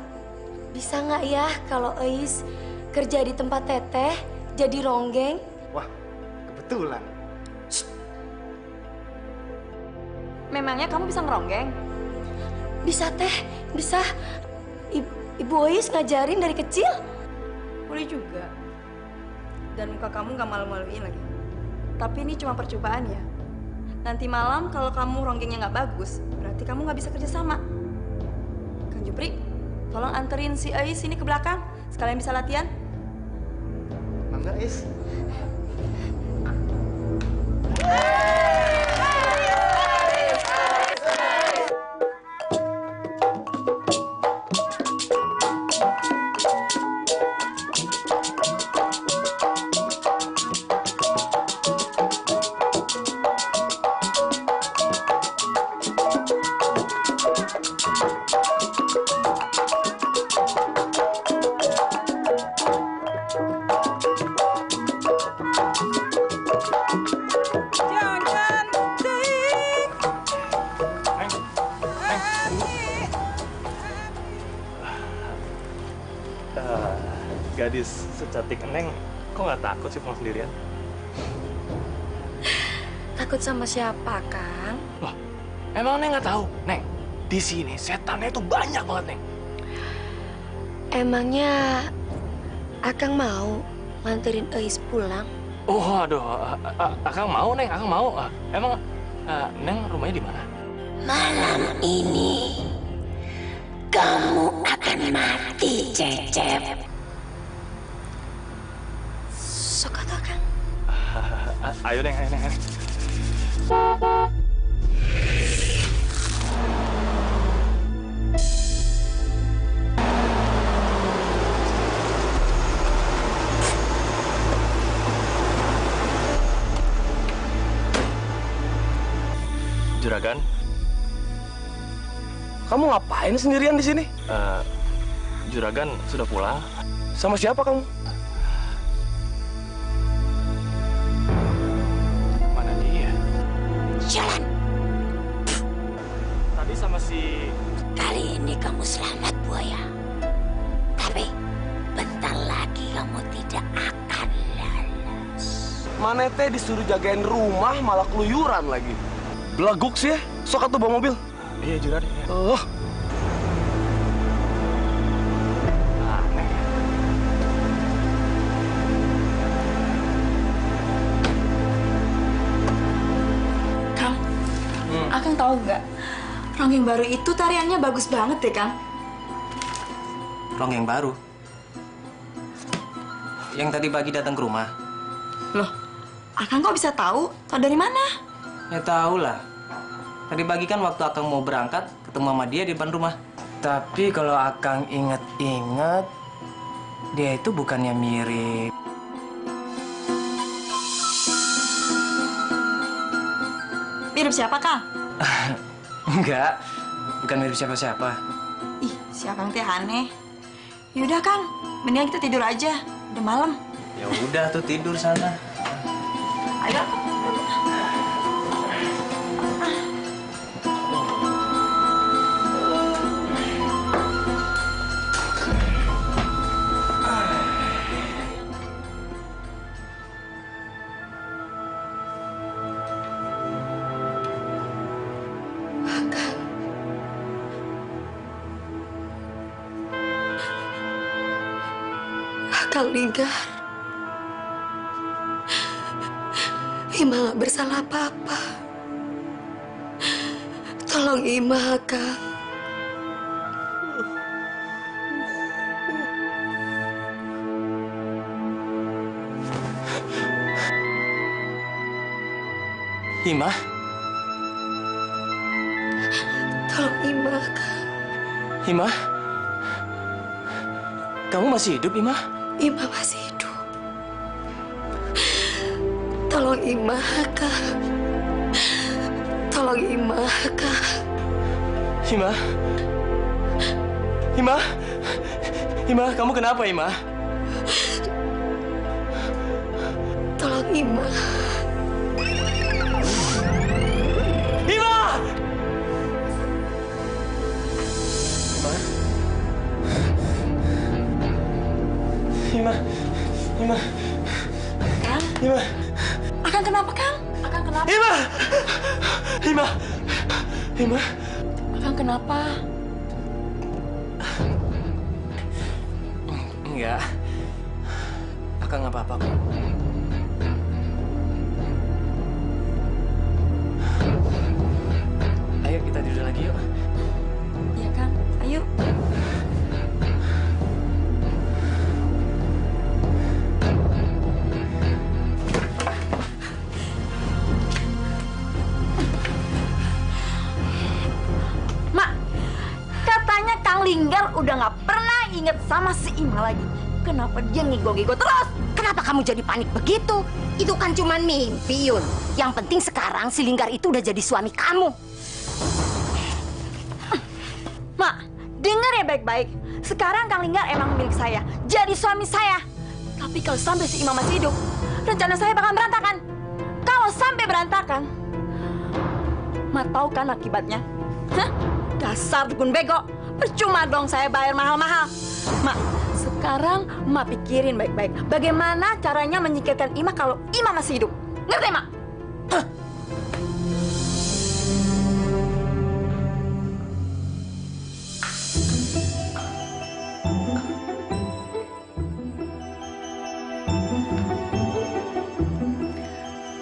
bisa nggak ya kalau Eis kerja di tempat Teteh jadi ronggeng? Wah, kebetulan. Memangnya kamu bisa ngeronggeng? Bisa Teh, bisa. Ibu Eis ngajarin dari kecil. Boleh juga. Dan muka kamu nggak malu-maluin lagi. Tapi ini cuma percobaan ya. Nanti malam kalau kamu ronggengnya nggak bagus, berarti kamu nggak bisa kerja sama. Kang Jupri, tolong anterin si Eis ini ke belakang. Sekalian bisa latihan. Mangga, Eis. Gadis secantik Neng, kok nggak takut sih pulang sendirian? Takut sama siapa, Kang? Loh, emang Neng nggak tahu? Neng, di sini setannya itu banyak banget, Neng. Emangnya Akang mau nganterin Eis pulang? Oh, aduh, Akang mau, Neng, Akang mau. Emang Neng rumahnya di mana? Malam ini kamu akan mati, Cecep. Sok atau Kang? Ayo, Neng, ayo, Neng. Ayo. Juragan, Kamu ngapain sendirian di sini? Juragan sudah pulang. Sama siapa kamu? Mana dia? Jalan. Tadi sama si... Kali ini kamu selamat, buaya. Tapi bentar lagi kamu tidak akan lolos. Mana teh disuruh jagain rumah malah keluyuran lagi. Beleguk sih ya, sok atuh bawa mobil. Iya, Juragan. Oh. Kang, Akang tahu nggak? Ronggeng baru itu tariannya bagus banget deh, Kang. Ronggeng baru? Yang tadi pagi datang ke rumah? Loh, Akang kok bisa tahu? Tahu dari mana? Ya tahu lah. Tadi pagi kan waktu Akang mau berangkat, ketemu sama dia di depan rumah. Tapi kalau Akang inget-inget, dia itu bukannya mirip. Mirip siapa, Kang? Enggak, bukan mirip siapa-siapa. Ih, si Akang teh aneh. Yaudah, Kang. Mendingan kita tidur aja. Udah malam. Ya udah tuh tidur sana. Ayo. Kang Linggar, Ima gak bersalah apa-apa. Tolong Ima, Kang. Ima? Tolong Ima, Kang. Ima? Kamu masih hidup, Ima? Ima masih hidup. Tolong Ima, Kang. Tolong Ima, Kang. Ima? Ima? Ima, kamu kenapa, Ima? Tolong Ima. Ima! Ima. Ima. Kang? Ima. Akang kenapa, Kang? Akang kenapa? Ima. Ima. Ima. Akang kenapa? Enggak. Akang nggak apa-apa kok. Ayo kita tidur lagi yuk. Iya, Kang. Ayo. Mak, katanya Kang Linggar udah nggak pernah inget sama si Ima lagi. Kenapa dia ngigo-ngigo terus? Kenapa kamu jadi panik begitu? Itu kan cuma mimpi, Yun. Yang penting sekarang si Linggar itu udah jadi suami kamu. Mak, denger ya baik-baik. Sekarang Kang Linggar emang milik saya, jadi suami saya. Tapi kalau sampai si Ima masih hidup, rencana saya bakal berantakan. Kalau sampai berantakan, Mak tahu kan akibatnya? Hah? Dasar dukun bego. Percuma dong saya bayar mahal-mahal. Mak, sekarang Mak pikirin baik-baik. Bagaimana caranya menyingkirkan Ima kalau Ima masih hidup. Ngerti, Mak?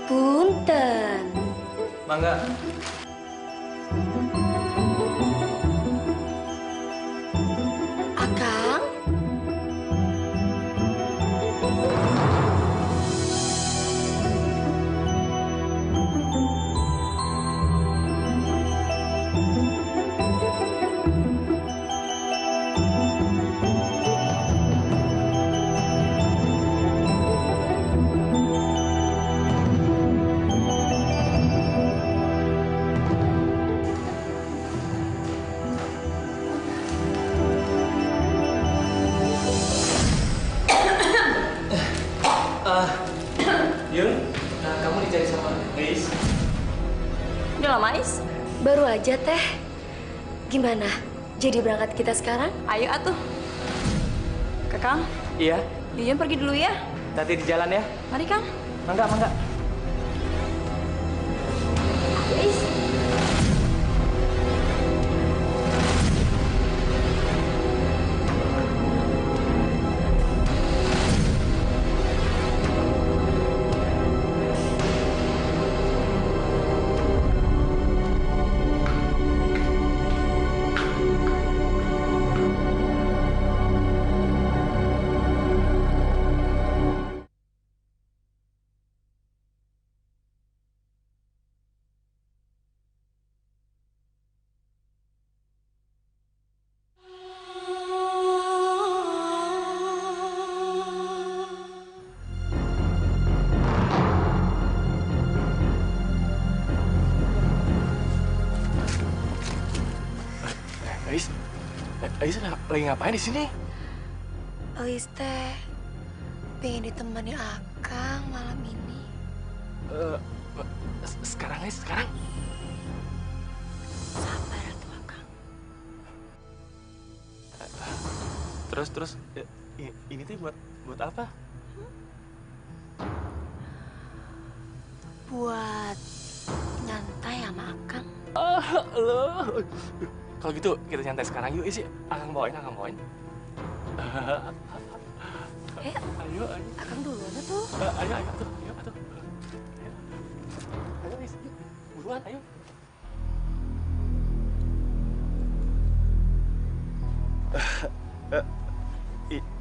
Punten. Mangga. Akang? Yun, kamu dicari sama Ais. Udah lama, Is? Baru aja, Teh. Gimana? Jadi berangkat kita sekarang? Ayo atuh. Kakang, Iya, Yuyun pergi dulu ya. nanti di jalan ya. Mari, Kang. Mangga, mangga. Is. Ais lagi ngapain di sini? Ais teh pengen ditemani Akang malam ini. Sekarang Ais, sekarang. Sabar atuh Akang. Terus ini tuh buat apa? Buat nyantai sama Akang. Loh. Kalau gitu kita nyantai sekarang yuk, isi. Akang bawain. Ayo. Akang duluan tuh. Ayo tuh. Ayo, Is. Buruan, ayo.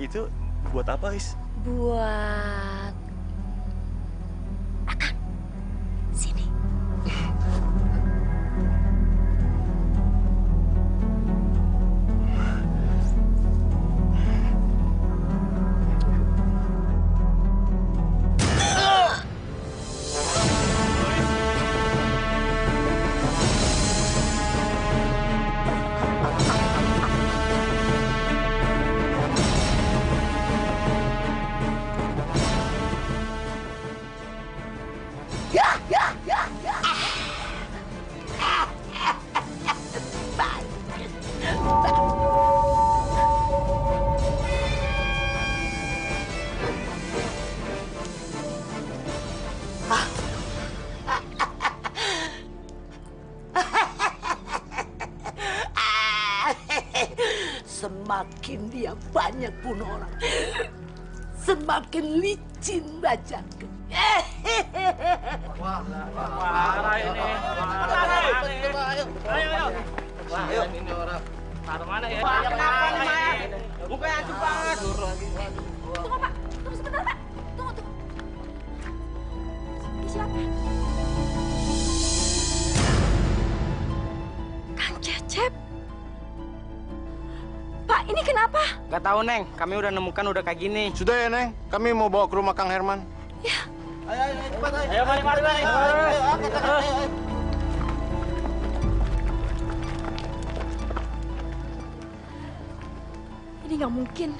Itu buat apa, Is? Buat Akang. Sini. semakin dia banyak bunuh orang, semakin licin Bajakan. Parah ini. Ayo. Ini orang. Taruh mana ya? Kenapa nih, Maya? Mukanya acuh banget. Tunggu, Pak. Tunggu sebentar, Pak. Tunggu. Ini siapa? Kang Cecep. Pak, ini kenapa? Gak tahu, Neng. Kami udah nemukan udah kayak gini. Sudah ya, Neng. Kami mau bawa ke rumah Kang Herman. Ya. Ayo, cepat, ayo. Ayo, mari. Ini nggak mungkin.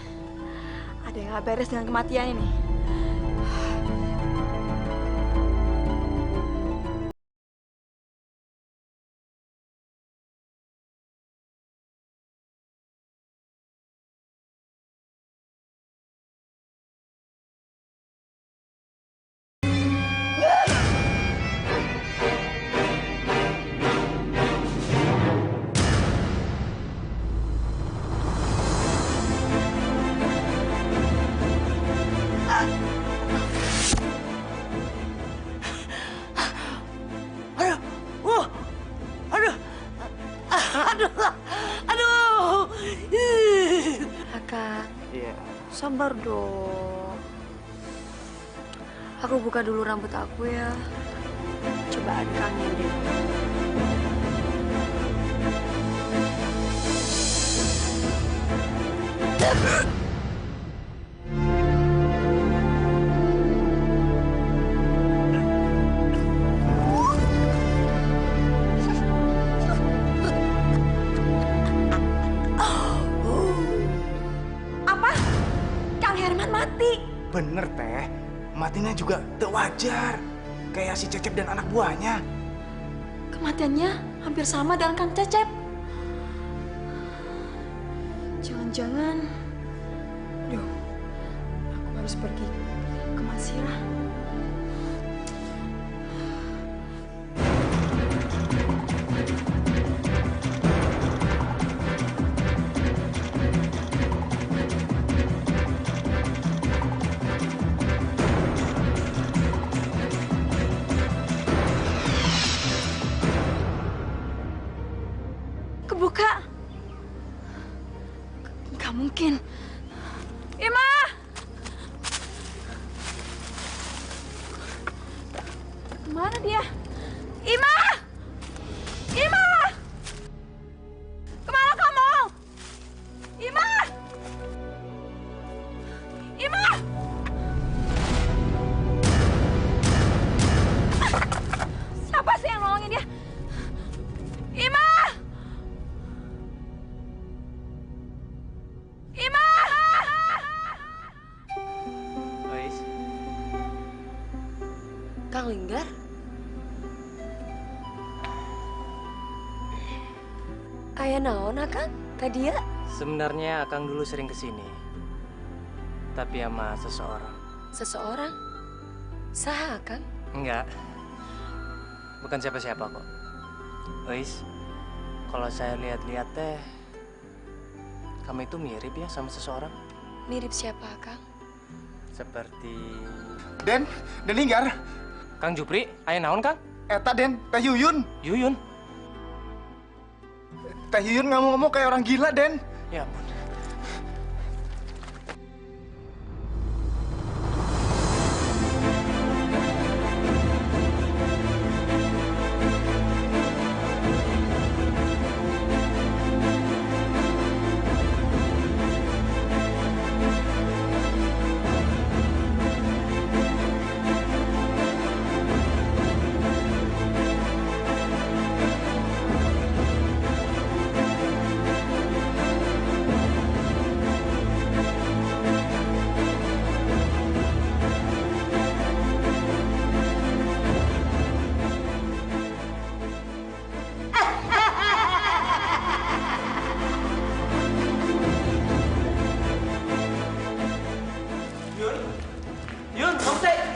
Ada yang nggak beres dengan kematian ini. Akang, Iya. sabar dong. Aku buka dulu rambut aku ya. Cobaan kangen deh. Apa? Kang Herman mati. Bener, Teh. Matinya juga tak wajar. Kayak si Cecep dan anak buahnya. Kematiannya hampir sama dengan Kang Cecep. Jangan-jangan... Duh, aku harus pergi ke Masirah. Kebuka. Gak mungkin. Ima! Kemana dia? Ima! Ima! Kemana kamu? Ima! Ima! Siapa sih yang nolongin dia? Ima! Ima! Ois. Kang Linggar? Aya naon, Akang? Tadi ya? Sebenarnya Akang dulu sering kesini. Tapi sama seseorang. Seseorang? Saha, Akang? Enggak. Bukan siapa-siapa kok. Ois, kalau saya lihat-lihat teh, kamu itu mirip ya sama seseorang. Mirip siapa, Akang? Seperti... Den Linggar. Kang Jupri, aya naon, Kang? Eta, Den, Teh Yuyun. Yuyun? Teh Yuyun ngomong-ngomong kayak orang gila, Den. Ya ampun.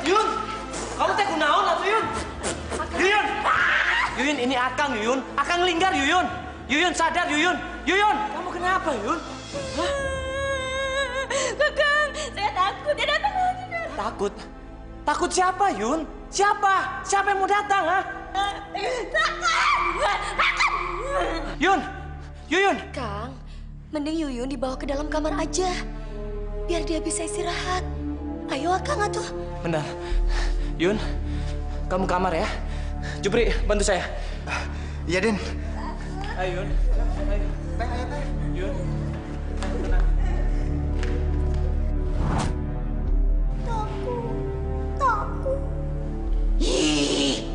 Yun, kamu teh kunaon atuh Yun? Yuyun, Yuyun ini Akang Yuyun, Akang Linggar Yuyun, Yuyun sadar Yuyun, Yuyun, kamu kenapa Yuyun? Kakang, saya takut. Dia datang lagi. Takut? Takut siapa, Yun? Siapa? Siapa yang mau datang, ha? Yun! Yuyun! Kang, mending Yuyun dibawa ke dalam kamar aja. Biar dia bisa istirahat. Ayo, Kang, atuh. Benar. Yun, kamu kamar ya. Jupri, bantu saya. Iya, Den. Ayo, Yun. Ayo. Teh, ayo, Teh. Yun. Takut. Ih.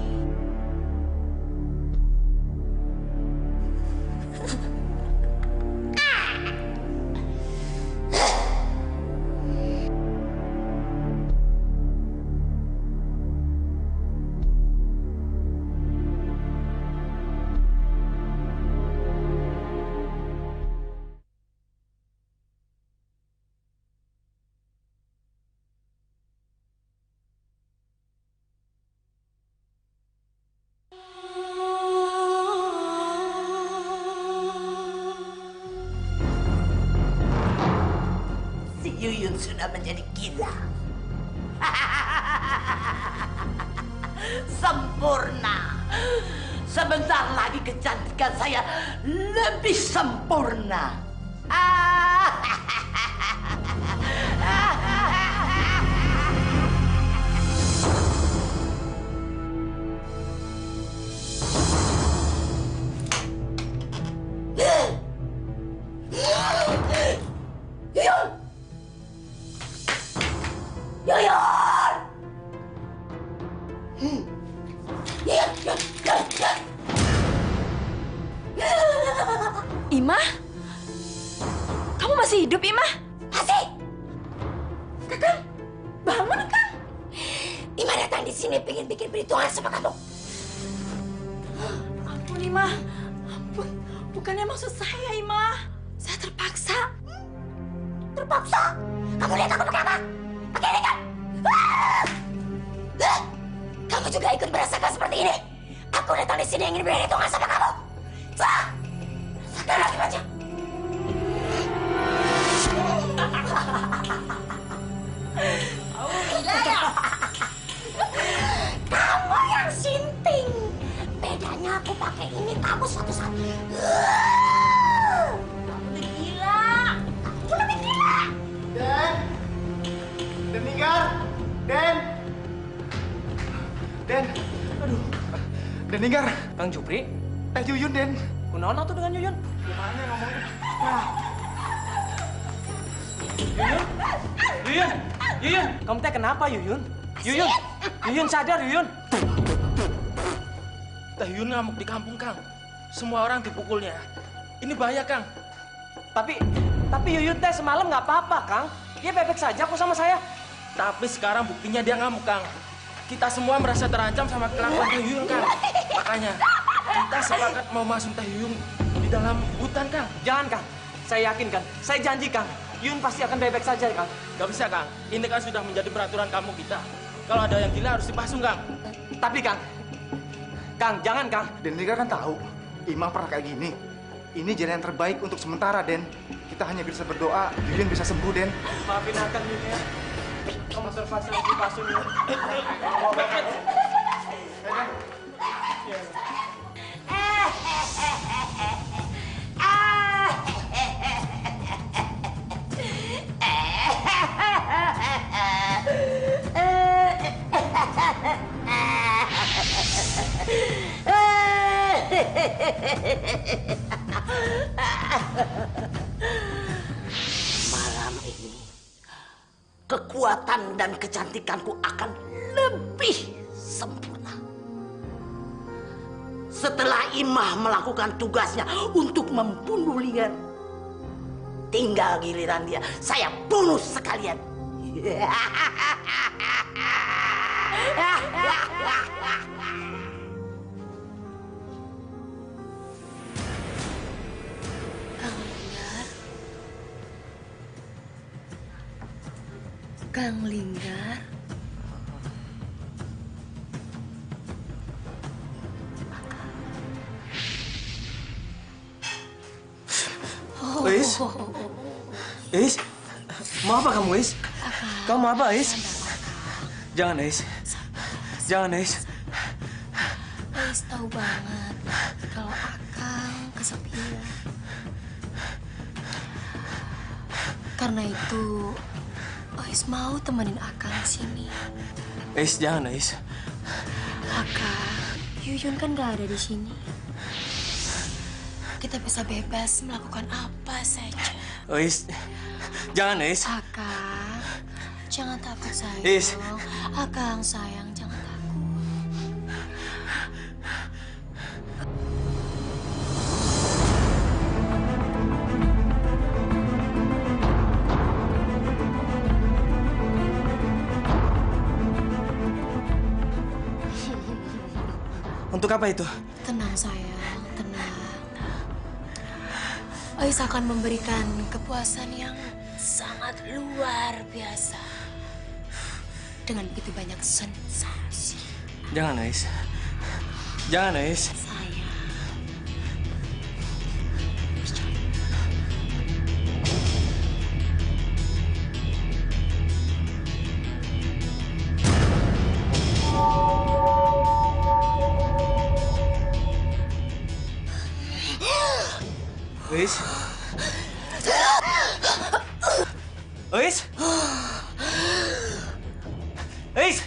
Yuyun sudah menjadi gila. Sempurna. Sebentar lagi kecantikan saya lebih sempurna. Yuyun! Yuyun! Imah? Kamu masih hidup, Imah? Masih? Kakang, bangun, Kang. Imah datang di sini pengen bikin perhitungan sama kamu. Ampun, Imah. Ampun, bukannya maksud saya, Imah. Saya terpaksa. Terpaksa? Kamu lihat aku pakai apa? Pakai ini kan? Kamu juga ikut merasakan seperti ini? Aku datang di sini ingin berhitungan sama kamu. Rasakan lagi aja. Gila ya? Kamu yang sinting. Bedanya aku pakai ini, kamu satu-satu. Kamu lebih gila. Kamu lebih gila. Den! Den Ninggar! Den! Den! Aduh. Den Ninggar! Kang Jupri? Teh Yuyun, Den. Kunaon atuh dengan Yuyun? Gimana ngomongnya? Nah. Yuyun? Yuyun! Yuyun! Kamu teh kenapa, Yuyun? Yuyun! Yuyun sadar, Yuyun! Teh Yuyun ngamuk di kampung, Kang. Semua orang dipukulnya. Ini bahaya, Kang. Tapi Yuyun teh semalam nggak apa-apa, Kang. Dia bebek saja kok sama saya. Tapi sekarang buktinya dia ngamuk, Kang. Kita semua merasa terancam sama kelakuan Teh Yuyun, Kang. Makanya kita sepakat mau masuk Teh Yuyun di dalam hutan, Kang. Jangan, Kang. Saya yakin, Kang. Saya janji, Kang. Yuyun pasti akan bebek saja, Kang. Gak bisa, Kang. Ini kan sudah menjadi peraturan kampung kita. Kalau ada yang gila harus dipasung, Kang. Tapi, Kang. Kang, jangan, Kang. Den Ninggar kan tahu Imam pernah kayak gini. Ini jalan yang terbaik untuk sementara, Den. Kita hanya bisa berdoa Yuyun bisa sembuh, Den. Maafin Akang, Yuyun ya. Kamu terpaksa dipasung, Yuyun. Malam ini kekuatan dan kecantikanku akan lebih sempurna. Setelah Imah melakukan tugasnya untuk membunuh Linggar, tinggal giliran dia, saya bunuh sekalian. Kang Linggar. Please. Is, mau apa kamu, Is? Kamu mau apa, Is? Jangan, Is. Jangan, Is. Is tahu banget kalau Akang kesepian. Karena itu, Is mau temenin Akang di sini. Is, jangan, Is. Akang, Yuyun kan gak ada di sini. Kita bisa bebas melakukan apa saja. Is, jangan, Is. Akang, jangan takut sayang. Is. Akang sayang, jangan takut. Untuk apa itu? Tenang sayang, tenang. Ais akan memberikan kepuasan yang sangat luar biasa. Dengan begitu banyak sensasi. Jangan, Is. Jangan, Is. Is. Is. Is.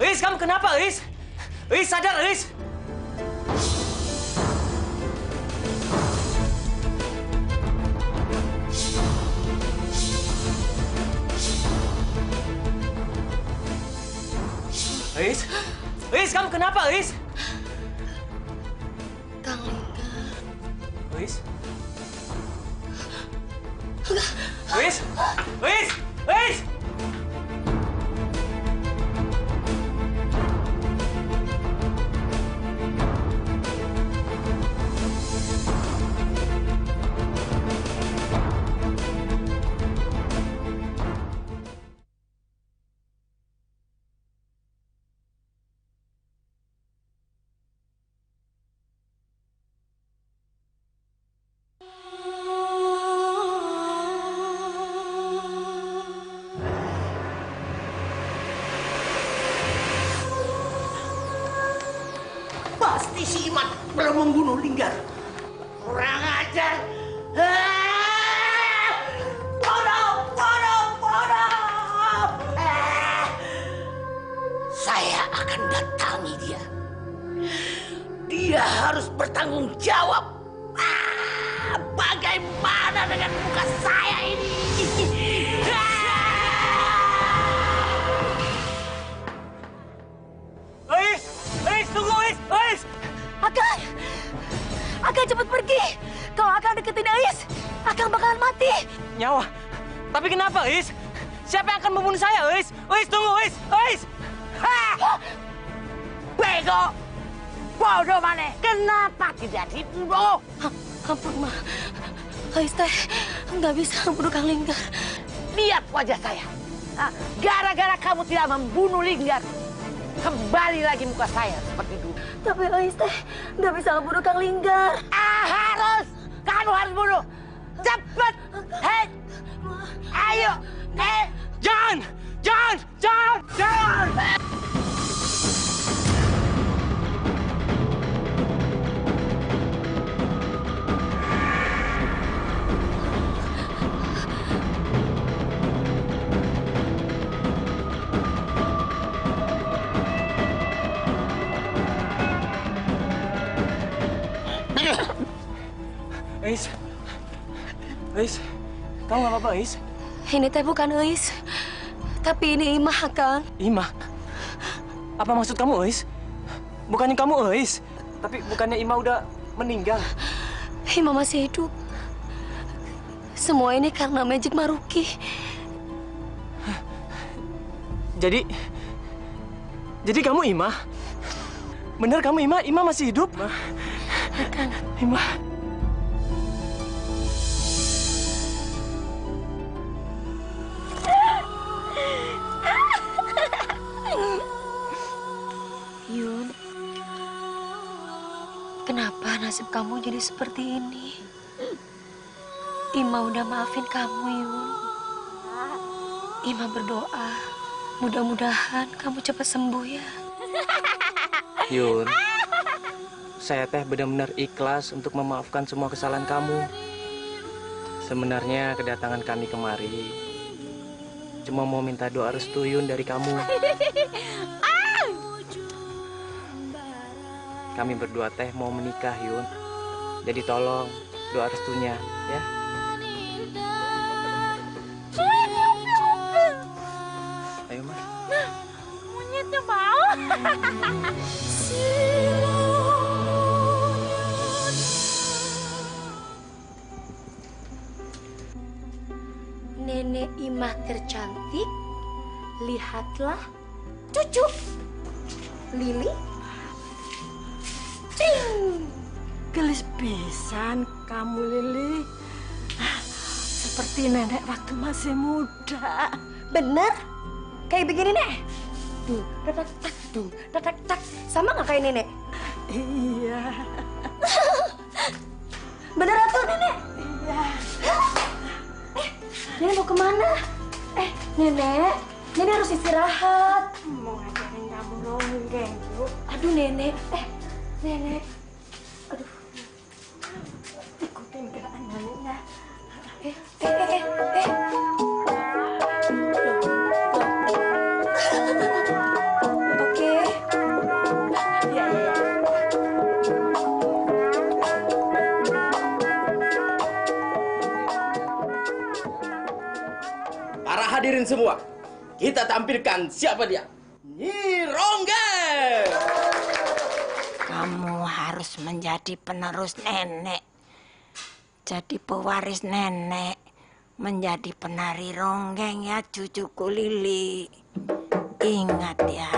Is, kamu kenapa, Is? Is, sadar, Is. Is. Is, kamu kenapa, Is? Kang Linggar. Is. Is! Is! Is! Pasti si Iman belum membunuh Linggar. Kurang ajar. Bodoh! Saya akan datangi dia. Dia harus bertanggung jawab. Bagaimana dengan muka saya ini? Is, tunggu, Is! Is! Akang cepat pergi. Kalau Akang deketin Ais, Akang bakalan mati. Nyawa. Tapi kenapa, Is? Siapa yang akan membunuh saya, Is? Is, tunggu, Is! Is! Bego! Bodoh mana? Kenapa tidak dibunuh? Ampun, Ma. Ais teh nggak bisa membunuh Kang Linggar. Lihat wajah saya. Gara-gara kamu tidak membunuh Linggar, kembali lagi muka saya seperti dulu. Tapi Ais teh nggak bisa membunuh Kang Linggar. Harus! Kamu harus bunuh! Cepet! Hei! Ayo! Jangan! Jangan! Jangan! Jangan! Ais. Ais. Kamu nggak apa-apa, Ais? Ini teh bukan Ais. Tapi ini Imah, Kang. Imah? Apa maksud kamu, Ais? Bukannya kamu, Ais. Tapi bukannya Imah udah meninggal? Imah masih hidup. Semua ini karena Magic Maruki. Jadi kamu Imah? Bener kamu Imah? Imah masih hidup? Kang. Imah. Yun, kenapa nasib kamu jadi seperti ini? Ima udah maafin kamu, Yun. Ima berdoa, mudah-mudahan kamu cepat sembuh ya. Yun, saya teh benar-benar ikhlas untuk memaafkan semua kesalahan kamu. Sebenarnya kedatangan kami kemari cuma mau minta doa restu Yun dari kamu. Kami berdua teh mau menikah, Yun. Jadi tolong doa restunya, ya. Ayo, Mas. Monyetnya mau. Nenek Imah tercantik, lihatlah cucu Lili. Ting! Gelis pisan kamu, Lili. Seperti nenek waktu masih muda. Bener? Kayak begini, Nek? Tuh, tak, tak. Sama nggak kayak nenek? Iya. Beneran tuh, Nenek? Iya. Nenek mau kemana? Nenek harus istirahat. Mau ngajarin kamu ronggeng, yuk. Aduh, Nenek. Nenek. Aduh. Ikutin gerakan neneknya. Oke. Ya. Para hadirin semua, kita tampilkan siapa dia. Nyi Rongge. Kamu harus menjadi penerus nenek. Jadi pewaris nenek. Menjadi penari ronggeng ya cucuku Lili. Ingat ya.